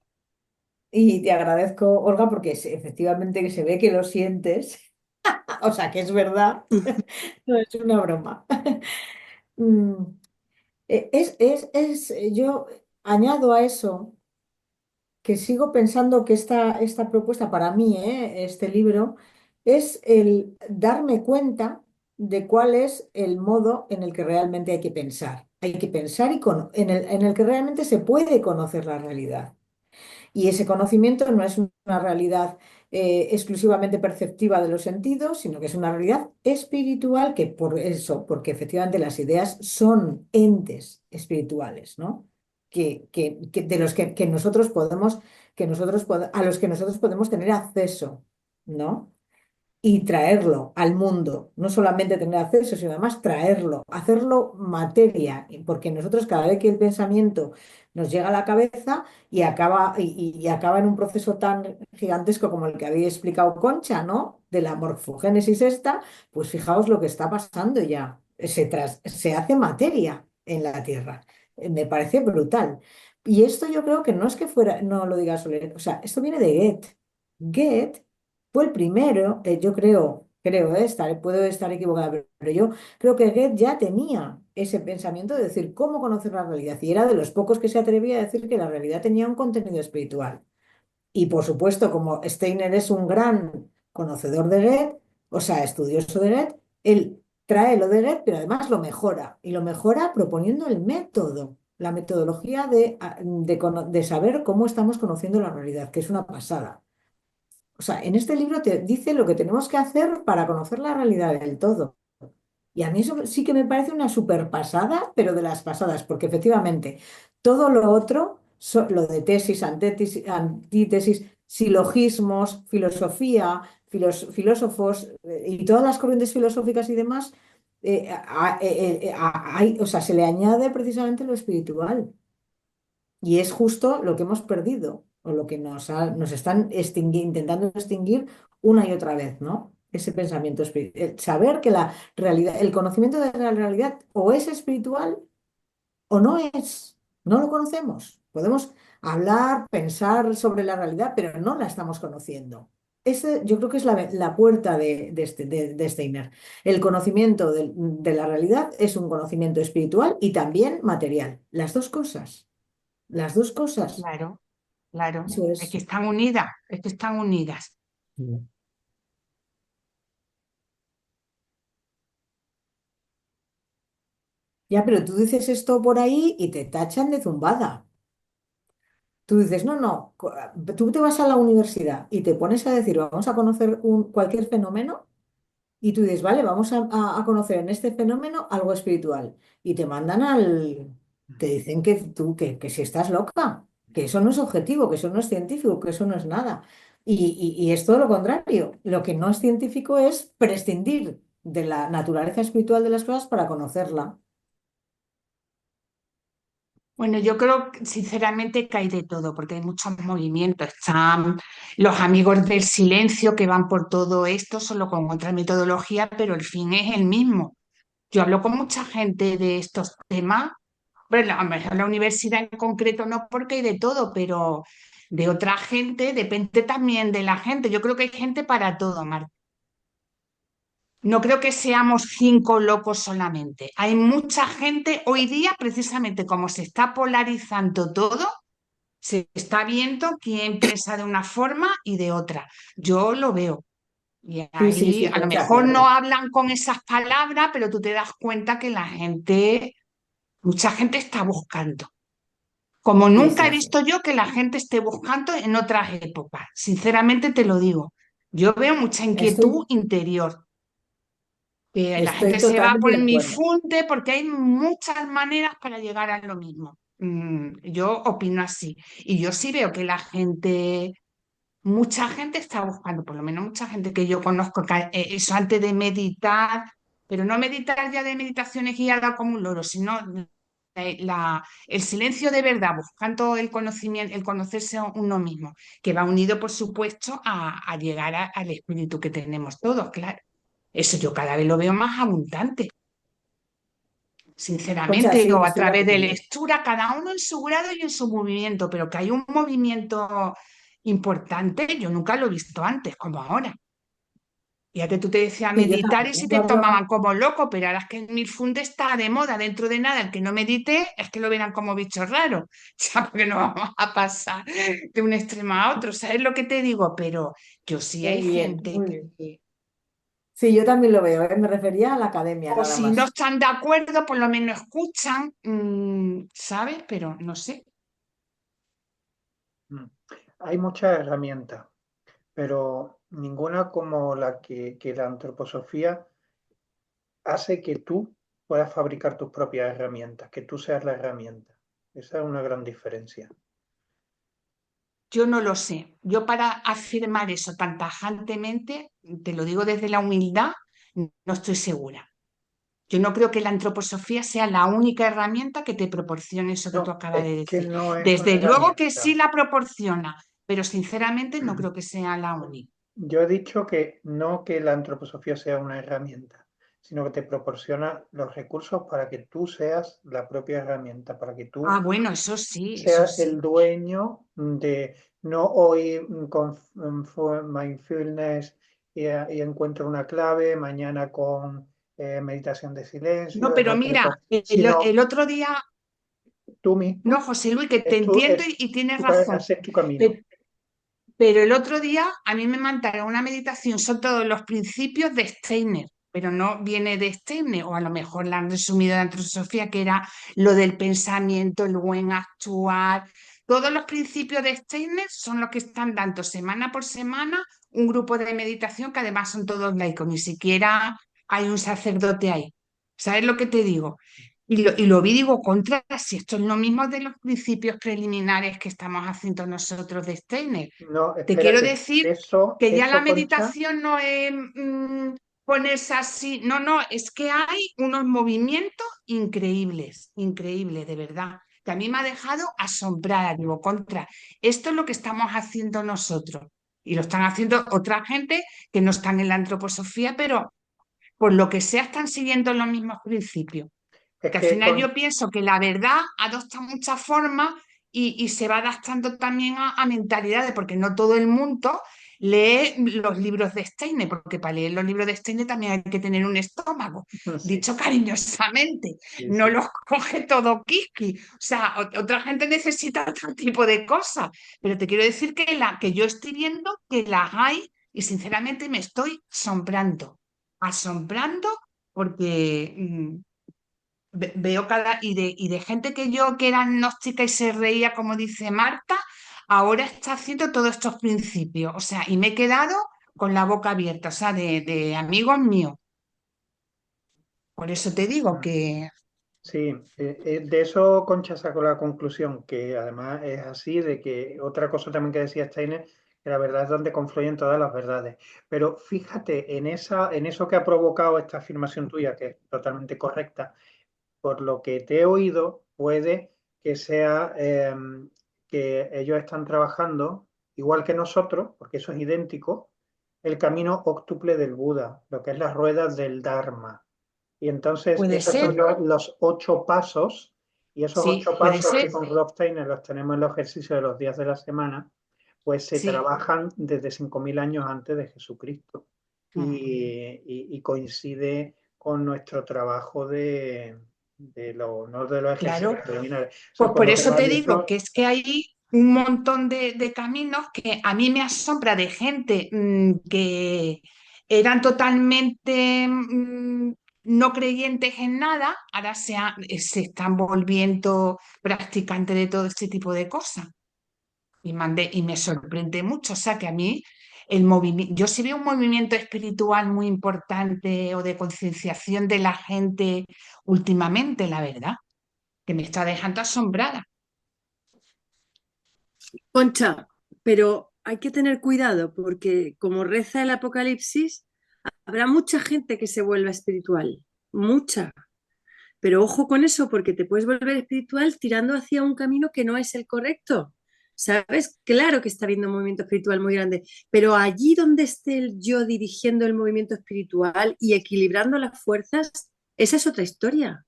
Y te agradezco, Olga, porque efectivamente que se ve que lo sientes, o sea, que es verdad, no es una broma. Mm, yo añado a eso que sigo pensando que esta propuesta para mí, este libro, es el darme cuenta de cuál es el modo en el que realmente hay que pensar. Hay que pensar en el que realmente se puede conocer la realidad. Y ese conocimiento no es una realidad exclusivamente perceptiva de los sentidos, sino que es una realidad espiritual que por eso, porque efectivamente las ideas son entes espirituales, ¿no? De los que nosotros podemos, a los que nosotros podemos tener acceso, ¿no? Y traerlo al mundo, no solamente tener acceso, sino además traerlo, hacerlo materia, porque nosotros cada vez que el pensamiento nos llega a la cabeza y acaba en un proceso tan gigantesco como el que había explicado Concha, ¿no? De la morfogénesis esta, pues fijaos lo que está pasando ya, se hace materia en la Tierra. Me parece brutal. Y esto yo creo que no es que fuera, no lo diga Soler, o sea, esto viene de Goethe. Goethe fue el primero, yo creo puedo estar equivocada, pero yo creo que Goethe ya tenía ese pensamiento de decir cómo conocer la realidad y era de los pocos que se atrevía a decir que la realidad tenía un contenido espiritual. Y por supuesto, como Steiner es un gran conocedor de Goethe, o sea, estudioso de Goethe, él trae lo de Goethe, pero además lo mejora y lo mejora proponiendo el método. La metodología de saber cómo estamos conociendo la realidad, que es una pasada. O sea, en este libro te dice lo que tenemos que hacer para conocer la realidad del todo. Y a mí eso sí que me parece una super pasada, pero de las pasadas, porque efectivamente todo lo otro, lo de tesis, antítesis, silogismos, filosofía, filósofos y todas las corrientes filosóficas y demás, o sea, se le añade precisamente lo espiritual. Y es justo lo que hemos perdido, o lo que nos están intentando extinguir una y otra vez, ¿no? Ese pensamiento espiritual. Saber que la realidad, el conocimiento de la realidad o es espiritual o no es. No lo conocemos. Podemos hablar, pensar sobre la realidad, pero no la estamos conociendo. Yo creo que es la puerta de Steiner. El conocimiento de la realidad es un conocimiento espiritual y también material. Las dos cosas. Las dos cosas. Claro, claro. Eso Es que es. están unidas, es que están unidas. Mm. Ya, pero tú dices esto por ahí y te tachan de zumbada. Tú dices, no, no, tú te vas a la universidad y te pones a decir, vamos a conocer cualquier fenómeno y tú dices, vale, vamos a conocer en este fenómeno algo espiritual. Y te mandan te dicen que si estás loca, que eso no es objetivo, que eso no es científico, que eso no es nada. Y es todo lo contrario. Lo que no es científico es prescindir de la naturaleza espiritual de las cosas para conocerla. Bueno, yo creo sinceramente que hay de todo, porque hay muchos movimientos. Están los amigos del silencio que van por todo esto, solo con otra metodología, pero el fin es el mismo. Yo hablo con mucha gente de estos temas. Bueno, a lo mejor la universidad en concreto no, porque hay de todo, pero de otra gente depende también de la gente. Yo creo que hay gente para todo, Marta. No creo que seamos cinco locos solamente. Hay mucha gente hoy día, precisamente como se está polarizando todo, se está viendo quién piensa de una forma y de otra. Yo lo veo. Y Sí, sí, ahí sí, a no lo está mejor no claro. hablan con esas palabras, pero tú te das cuenta que la gente, mucha gente está buscando. Como Sí, nunca he sí, sí. visto yo que la gente esté buscando en otras épocas. Sinceramente te lo digo. Yo veo mucha inquietud Estoy, interior. Que la gente estoy se va totalmente por de mi acuerdo. funte porque hay muchas maneras para llegar a lo mismo. Yo opino así. Y yo sí veo que la gente, mucha gente está buscando, por lo menos mucha gente que yo conozco, que, eso antes de meditar, pero no meditar ya de meditaciones guiadas como un loro, sino el silencio de verdad, buscando el conocimiento, el conocerse a uno mismo, que va unido, por supuesto, a llegar al espíritu que tenemos todos, claro. Eso yo cada vez lo veo más abundante, Concha, sinceramente, sí, o a estoy de través de acuerdo. lectura, cada uno en su grado y en su movimiento, pero que hay un movimiento importante, yo nunca lo he visto antes, como ahora. Ya que tú te decías Sí, yo meditar y también. si te tomaban como loco, pero ahora es que el mindfulness está de moda dentro de nada. El que no medite es que lo verán como bicho raro. O sea, porque no vamos a pasar de un extremo a otro. ¿Sabes lo que te digo? Pero yo sí Muy hay bien, gente muy bien. Sí, yo también lo veo, ¿eh? Me refería a la academia, o nada si no más. están de acuerdo, por lo menos escuchan, ¿sabes? Pero no sé. Mm. Hay muchas herramientas, pero ninguna como que la antroposofía hace que tú puedas fabricar tus propias herramientas, que tú seas la herramienta. Esa es una gran diferencia. Yo no lo sé. Yo para afirmar eso tan tajantemente, te lo digo desde la humildad, no estoy segura. Yo no creo que la antroposofía sea la única herramienta que te proporcione eso que tú No, acabas de es que decir. no es una Desde luego que sí herramienta. la proporciona, pero sinceramente no creo que sea la única. Yo he dicho que no que la antroposofía sea una herramienta, sino que te proporciona los recursos para que tú seas la propia herramienta, para que Ah, tú bueno, eso sí, eso seas el sí. dueño de no hoy con mindfulness y encuentro una clave, mañana con meditación de No, silencio, el pero otro mira, con, sino el otro día, tú no, mismo, José Luis, que te entiendo y tienes razón. hacer tu camino. Pe- Pero el otro día a mí me mandaron una meditación, son todos los principios de Steiner, pero no viene de Steiner, o a lo mejor la han resumido de antroposofía, que era lo del pensamiento, el buen actuar. Todos los principios de Steiner son los que están dando semana por semana un grupo de meditación que además son todos laicos, ni siquiera hay un sacerdote ahí. ¿Sabes lo que te digo? Y lo vi, digo, contra, si esto es lo mismo de los principios preliminares que estamos haciendo nosotros de Steiner. No, Te quiero espérate, decir eso, que ya la eso, Concha, meditación no es ponerse así, no, no, es que hay unos movimientos increíbles, increíbles, de verdad, que a mí me ha dejado asombrada, digo, contra, esto es lo que estamos haciendo nosotros y lo están haciendo otra gente que no están en la antroposofía, pero por lo que sea están siguiendo los mismos principios. es Que al que final yo pienso que la verdad adopta muchas formas y se va adaptando también a mentalidades, porque no todo el mundo lee los libros de Steiner, porque para leer los libros de Steiner también hay que tener un estómago, sí, dicho cariñosamente, sí, no sí. los coge todo Kiki, o sea, otra gente necesita otro tipo de cosas, pero te quiero decir que yo estoy viendo que las hay y sinceramente me estoy asombrando porque veo y de gente que yo que era agnóstica y se reía, como dice Marta, ahora está haciendo todos estos principios. O sea, y me he quedado con la boca abierta, o sea, de amigos míos. Por eso te digo Mm. que Sí, de eso Concha sacó la conclusión, que además es así, de que otra cosa también que decía Steiner, que la verdad es donde confluyen todas las verdades. Pero fíjate en eso que ha provocado esta afirmación tuya, que es totalmente correcta, por lo que te he oído, puede que sea que ellos están trabajando, igual que nosotros, porque eso es idéntico, el camino óctuple del Buda, lo que es las ruedas del Dharma. Y entonces puede esos son ser, los 8 pasos, y esos sí, ocho puede pasos ser, que con Ralph Steiner los tenemos en los ejercicios de los días de la semana, pues se sí. trabajan desde 5.000 años antes de Jesucristo Mm. y coincide con nuestro trabajo no de los ejercicios Claro, preliminares. O sea, pues por por lo que me eso has te digo dicho, que es que hay un montón de caminos que a mí me asombra de gente que eran totalmente no creyentes en nada, ahora se están volviendo practicantes de todo este tipo de cosas. Y me sorprende mucho. O sea que a mí el movimiento, yo sí veo un movimiento espiritual muy importante o de concienciación de la gente últimamente, la verdad, que me está dejando asombrada. Concha, pero hay que tener cuidado porque como reza el Apocalipsis, habrá mucha gente que se vuelva espiritual, mucha. Pero ojo con eso porque te puedes volver espiritual tirando hacia un camino que no es el correcto. ¿Sabes? Claro que está habiendo un movimiento espiritual muy grande, pero allí donde esté el yo dirigiendo el movimiento espiritual y equilibrando las fuerzas, esa es otra historia.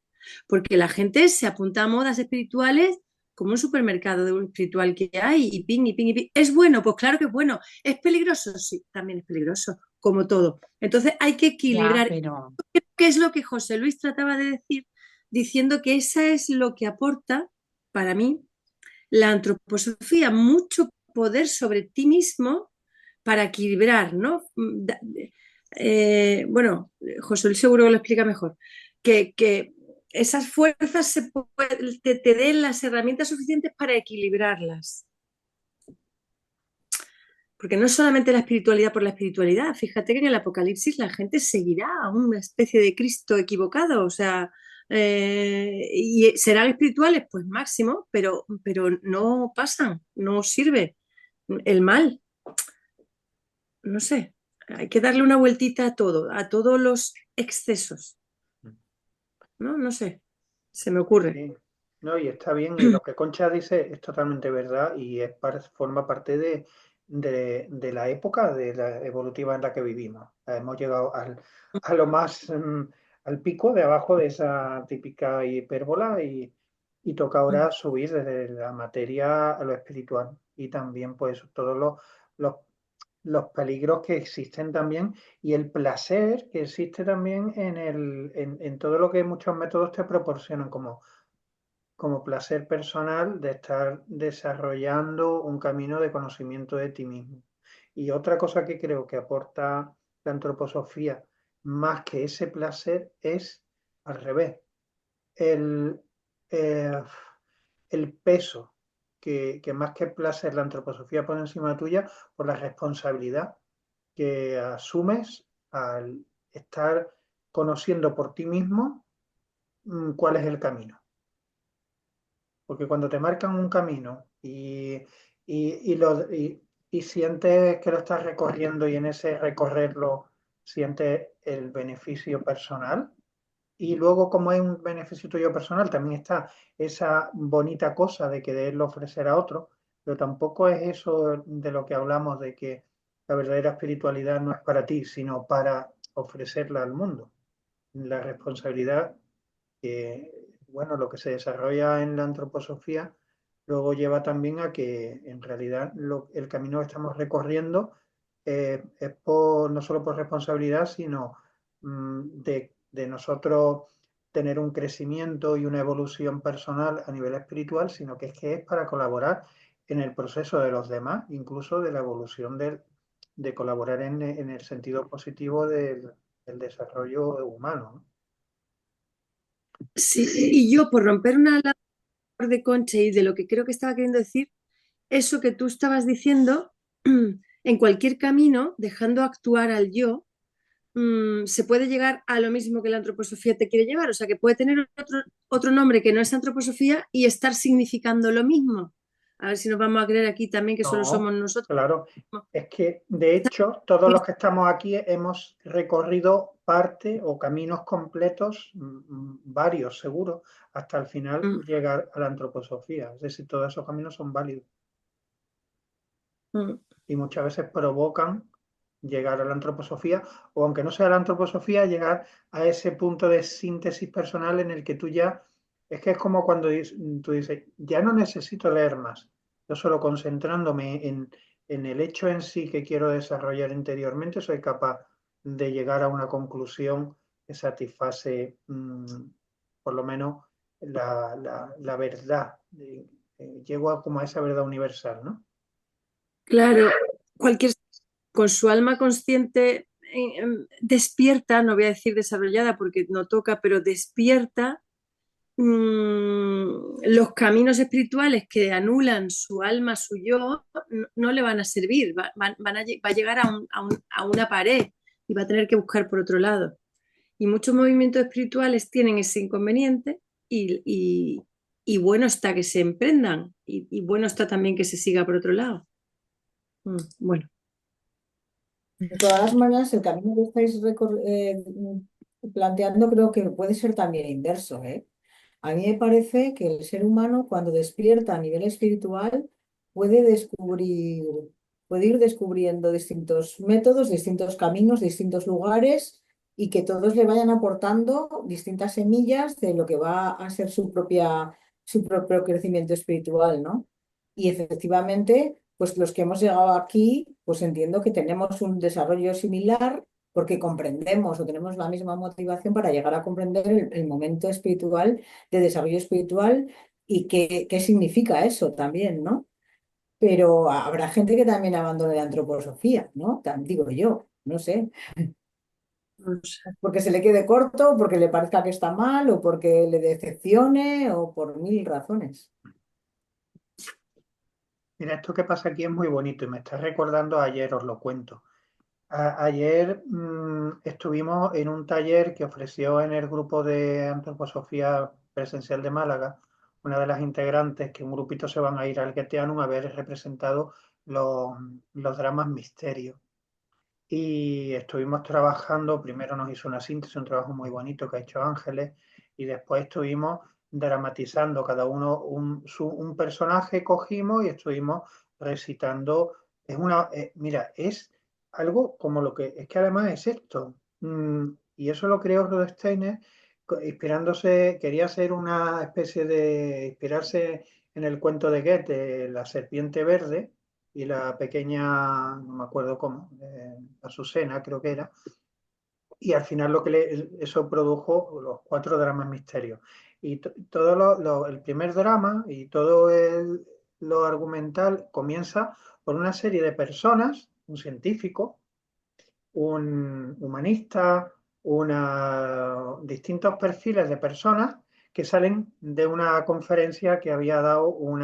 Porque la gente se apunta a modas espirituales como un supermercado de un espiritual que hay y ping, y ping, y ping. ¿Es bueno? Pues claro que es bueno. ¿Es peligroso? Sí, también es peligroso, como todo. Entonces hay que Ya, equilibrar. pero ¿Qué es lo que José Luis trataba de decir? Diciendo que esa es lo que aporta, para mí, la antroposofía, mucho poder sobre ti mismo para equilibrar, ¿no? Bueno, José Luis seguro que lo explica mejor, que esas fuerzas te den las herramientas suficientes para equilibrarlas. Porque no es solamente la espiritualidad por la espiritualidad. Fíjate que en el Apocalipsis la gente seguirá a una especie de Cristo equivocado. O sea, y serán espirituales, pues máximo, pero no pasan, no sirve. El mal, no sé. Hay que darle una vueltita a todo, a todos los excesos. ¿No? No sé. Se me ocurre. Sí, no, y está bien, y lo que Concha dice es totalmente verdad y forma parte de la época de la evolutiva en la que vivimos. Hemos llegado a lo más, al pico de abajo de esa típica hipérbola y toca ahora subir desde la materia a lo espiritual y también pues todos los, los peligros que existen también y el placer que existe también en todo lo que muchos métodos te proporcionan como placer personal de estar desarrollando un camino de conocimiento de ti mismo. Y otra cosa que creo que aporta la antroposofía más que ese placer es al revés, el, eh, el peso que más que placer la antroposofía pone encima tuya por la responsabilidad que asumes al estar conociendo por ti mismo cuál es el camino. Porque cuando te marcan un camino y sientes que lo estás recorriendo y en ese recorrerlo sientes el beneficio personal, y luego como es un beneficio tuyo personal, también está esa bonita cosa de quererlo ofrecer a otro, pero tampoco es eso de lo que hablamos de que la verdadera espiritualidad no es para ti, sino para ofrecerla al mundo. La responsabilidad que, bueno, lo que se desarrolla en la antroposofía luego lleva también a que en realidad el camino que estamos recorriendo es no solo por responsabilidad, sino de nosotros tener un crecimiento y una evolución personal a nivel espiritual, sino que es para colaborar en el proceso de los demás, incluso de la evolución de colaborar en el sentido positivo del desarrollo humano, ¿no? Sí, y yo por romper una labor de Concha y de lo que creo que estaba queriendo decir, eso que tú estabas diciendo, en cualquier camino, dejando actuar al yo, se puede llegar a lo mismo que la antroposofía te quiere llevar. O sea, que puede tener otro nombre que no es antroposofía y estar significando lo mismo. A ver si nos vamos a creer aquí también que solo somos No, nosotros. claro. Es que, de hecho, todos los que estamos aquí hemos recorrido parte o caminos completos, varios seguro, hasta el final Mm, llegar a la antroposofía. Es decir, todos esos caminos son válidos mm. y muchas veces provocan llegar a la antroposofía o, aunque no sea la antroposofía, llegar a ese punto de síntesis personal en el que tú ya, es que es como cuando tú dices, ya no necesito leer más, yo solo concentrándome en el hecho en sí que quiero desarrollar interiormente, soy capaz de llegar a una conclusión que satisface por lo menos la verdad. Llego como a esa verdad universal, ¿no? Claro, cualquier con su alma consciente despierta, no voy a decir desarrollada porque no toca, pero despierta los caminos espirituales que anulan su alma, su yo, no le van a servir, va a llegar a una pared y va a tener que buscar por otro lado. Y muchos movimientos espirituales tienen ese inconveniente y bueno está que se emprendan y bueno está también que se siga por otro lado. Bueno. De todas maneras, el camino que estáis planteando creo que puede ser también inverso, ¿eh? A mí me parece que el ser humano, cuando despierta a nivel espiritual, puede descubrir, puede ir descubriendo distintos métodos, distintos caminos, distintos lugares y que todos le vayan aportando distintas semillas de lo que va a ser su propia su propio crecimiento espiritual, ¿no? Y efectivamente, pues los que hemos llegado aquí, pues entiendo que tenemos un desarrollo similar porque comprendemos o tenemos la misma motivación para llegar a comprender el momento espiritual, de desarrollo espiritual y qué significa eso también, ¿no? Pero habrá gente que también abandone la antroposofía, ¿no? Digo yo, no sé, No sé. porque se le quede corto, porque le parezca que está mal, o porque le decepcione, o por mil razones. Mira, esto que pasa aquí es muy bonito y me está recordando ayer, os lo cuento. Ayer estuvimos en un taller que ofreció en el grupo de antroposofía presencial de Málaga, una de las integrantes, que un grupito se van a ir al Goetheanum a ver representado los, los dramas misterios. Y estuvimos trabajando, primero nos hizo una síntesis, un trabajo muy bonito que ha hecho Ángeles, y después estuvimos dramatizando cada uno un personaje, cogimos y estuvimos recitando. Mira, es algo como lo que, es que además es esto, y eso lo creó Rudolf Steiner, inspirándose, quería hacer una especie de, inspirarse en el cuento de Goethe, La serpiente verde, y la pequeña, no me acuerdo cómo, Azucena creo que era, y al final eso produjo los 4 dramas misterios. Y todo el primer drama y todo lo argumental comienza por una serie de personas, un científico, un humanista, distintos perfiles de personas que salen de una conferencia que había dado un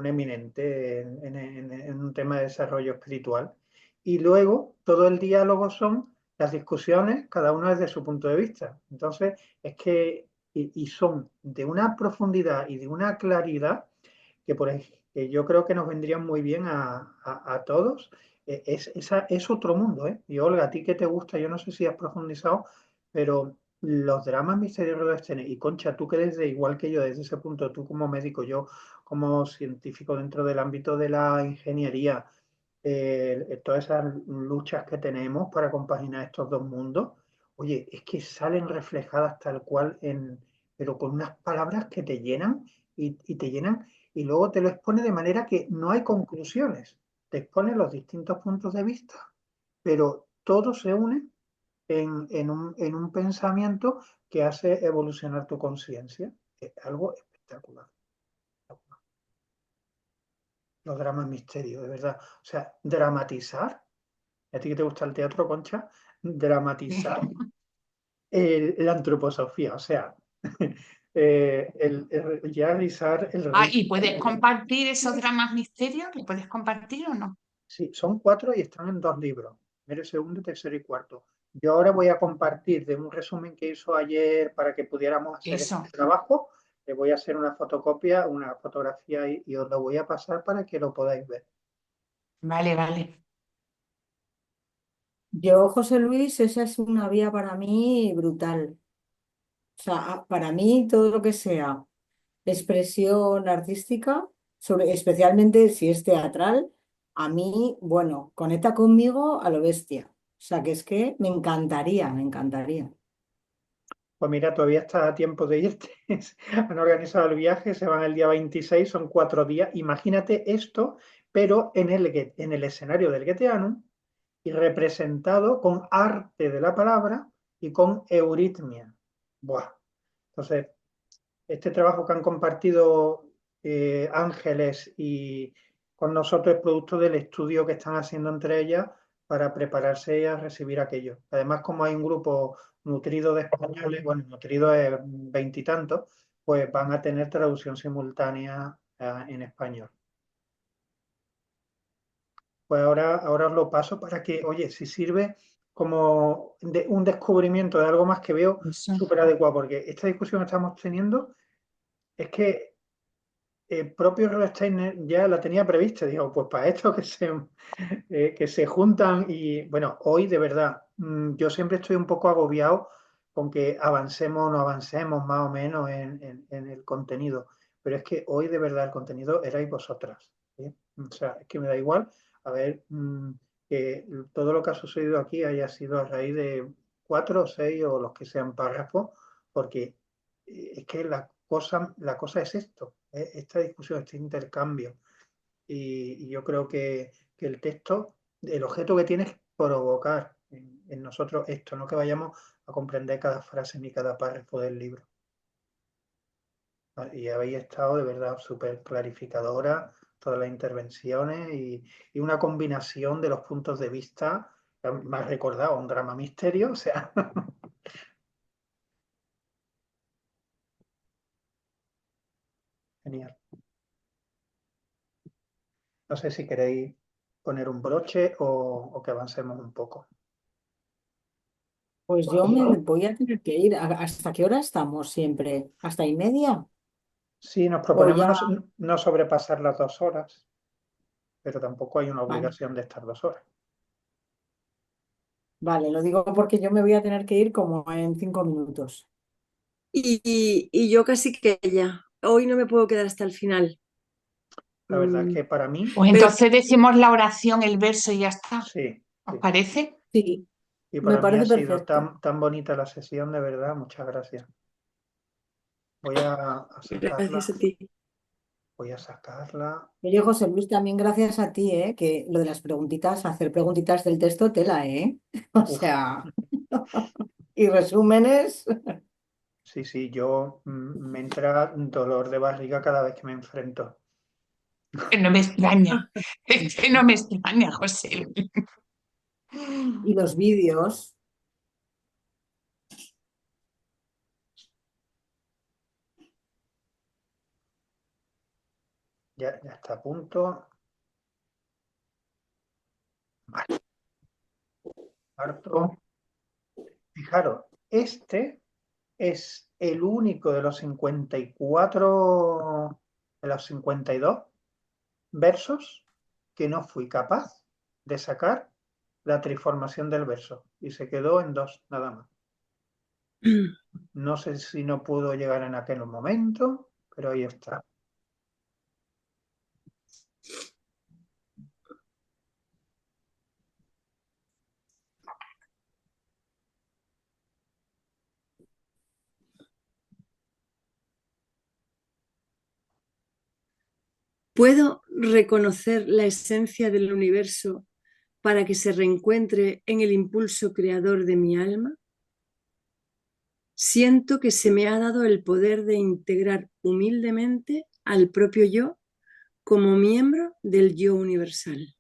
eminente en un tema de desarrollo espiritual. Y luego todo el diálogo son las discusiones, cada uno desde su punto de vista. Entonces, es que, y son de una profundidad y de una claridad que yo creo que nos vendrían muy bien a todos. Es otro mundo, ¿eh? Y Olga, a ti que te gusta, yo no sé si has profundizado, pero los dramas misteriosos de Steiner, y Concha, tú que desde, igual que yo, desde ese punto, tú como médico, yo como científico dentro del ámbito de la ingeniería, todas esas luchas que tenemos para compaginar estos dos mundos, oye, es que salen reflejadas tal cual pero con unas palabras que te llenan y te llenan, y luego te lo expone de manera que no hay conclusiones, te expone los distintos puntos de vista, pero todo se une en un pensamiento que hace evolucionar tu conciencia. Es algo espectacular. Los dramas misterios, de verdad. O sea, dramatizar, a ti que te gusta el teatro, Concha, dramatizar la antroposofía, o sea, ya realizar el Ah, ritmo. ¿y puedes compartir esos dramas misterios? ¿Lo puedes compartir o no? Sí, son 4 y están en 2 libros, primero, segundo, tercero y cuarto. Yo ahora voy a compartir de un resumen que hizo ayer para que pudiéramos hacer Eso, este trabajo. Le voy a hacer una fotocopia, una fotografía y os lo voy a pasar para que lo podáis ver. vale, vale. Yo, José Luis, esa es una vía para mí brutal. O sea, para mí todo lo que sea expresión artística, especialmente si es teatral, a mí, bueno, conecta conmigo a lo bestia. O sea, que es que me encantaría, me encantaría. Pues mira, todavía está a tiempo de irte. Han organizado el viaje, se van el día 26, son 4 días. Imagínate esto, pero en el escenario del Goetheanum y representado con arte de la palabra y con euritmia. Buah. Entonces, este trabajo que han compartido Ángeles y con nosotros es producto del estudio que están haciendo entre ellas para prepararse a recibir aquello. Además, como hay un grupo nutrido de españoles, bueno, nutrido es 20 y tantos, pues van a tener traducción simultánea en español. Pues ahora os lo paso para que, oye, si sirve como un descubrimiento de algo más que veo Eso. súper adecuado, porque esta discusión que estamos teniendo es que el propio Rudolf Steiner ya la tenía prevista. Digo, pues para esto que se juntan y, bueno, hoy de verdad, yo siempre estoy un poco agobiado con que avancemos o no avancemos más o menos en el contenido, pero es que hoy de verdad el contenido erais vosotras, ¿sí? O sea, es que me da igual, a ver, que todo lo que ha sucedido aquí haya sido a raíz de 4 o 6 o los que sean párrafos, porque es que la cosa es esto, esta discusión, este intercambio. Y yo creo que el texto, el objeto que tiene es provocar en nosotros esto, no que vayamos a comprender cada frase ni cada párrafo del libro. Y habéis estado de verdad súper clarificadora, todas las intervenciones y una combinación de los puntos de vista. Me has recordado un drama misterio, o sea. Genial. No sé si queréis poner un broche o que avancemos un poco. Pues yo me voy a tener que ir. ¿Hasta qué hora estamos siempre? ¿Hasta y media? Sí, nos O proponemos ya, no sobrepasar las 2 horas, pero tampoco hay una vale, obligación de estar 2 horas. vale, lo digo porque yo me voy a tener que ir como en 5 minutos. Y yo casi que ya. Hoy no me puedo quedar hasta el final. La verdad Mm, que para mí, Pues Pero entonces decimos la oración, el verso y ya está. sí, ¿Os sí. parece? Sí, Y me para mí ha parece sido perfecto. tan bonita la sesión, de verdad, muchas gracias. Voy a sacarla, gracias a ti. voy a sacarla. Oye, José Luis, también gracias a ti, que lo de las preguntitas, hacer preguntitas del texto, tela, ¿eh? O Uf, sea, y resúmenes. sí, yo me entra dolor de barriga cada vez que me enfrento. Que no me extraña. Es que no me extraña, José. Y los vídeos. Ya está a punto. Vale, harto. Fijaros, este es el único de los 54, de los 52 versos que no fui capaz de sacar la triformación del verso y se quedó en 2 nada más. No sé si no pudo llegar en aquel momento, pero ahí está. ¿Puedo reconocer la esencia del universo para que se reencuentre en el impulso creador de mi alma? Siento que se me ha dado el poder de integrar humildemente al propio yo como miembro del yo universal.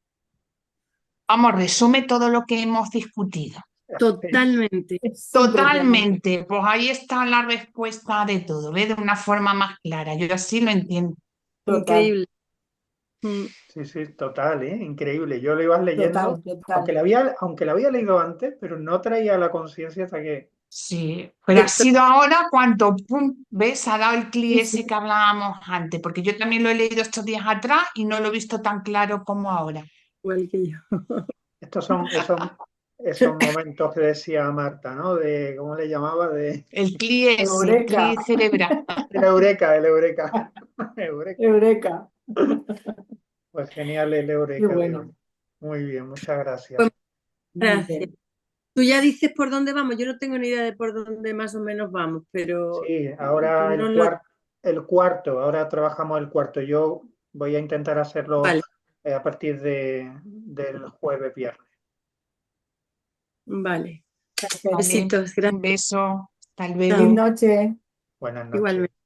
Vamos, resume todo lo que hemos discutido. Totalmente. Es impresionante. Totalmente. Pues ahí está la respuesta de todo, ¿ves? De una forma más clara. Yo así lo entiendo. Total, Increíble. Mm. Sí, total, ¿eh? Increíble. Yo lo iba leyendo, total. aunque la había leído antes, pero no traía la conciencia hasta que... Sí, pero ha sido ahora cuando, pum, ¿ves? Ha dado el clic Sí, ese sí, que hablábamos antes, porque yo también lo he leído estos días atrás y no lo he visto tan claro como ahora. Igual que yo. Estos son esos momentos que decía Marta, ¿no? De, ¿cómo le llamaba? De El clic ese, el Eureka, clic cerebral. el Eureka, el Eureka. Eureka. Eureka. Pues genial el Qué Eureka de hoy. bueno. Muy bien, muchas gracias. Pues Muy gracias. bien. Tú ya dices por dónde vamos. Yo no tengo ni idea de por dónde más o menos vamos, pero Sí, ahora no lo... el cuarto, ahora trabajamos el cuarto. Yo voy a intentar hacerlo Vale, a partir del jueves, viernes. vale. Perfecto. Vale, Besitos, un gracias. beso, hasta Feliz luego. noche. Buenas noches. Igualmente.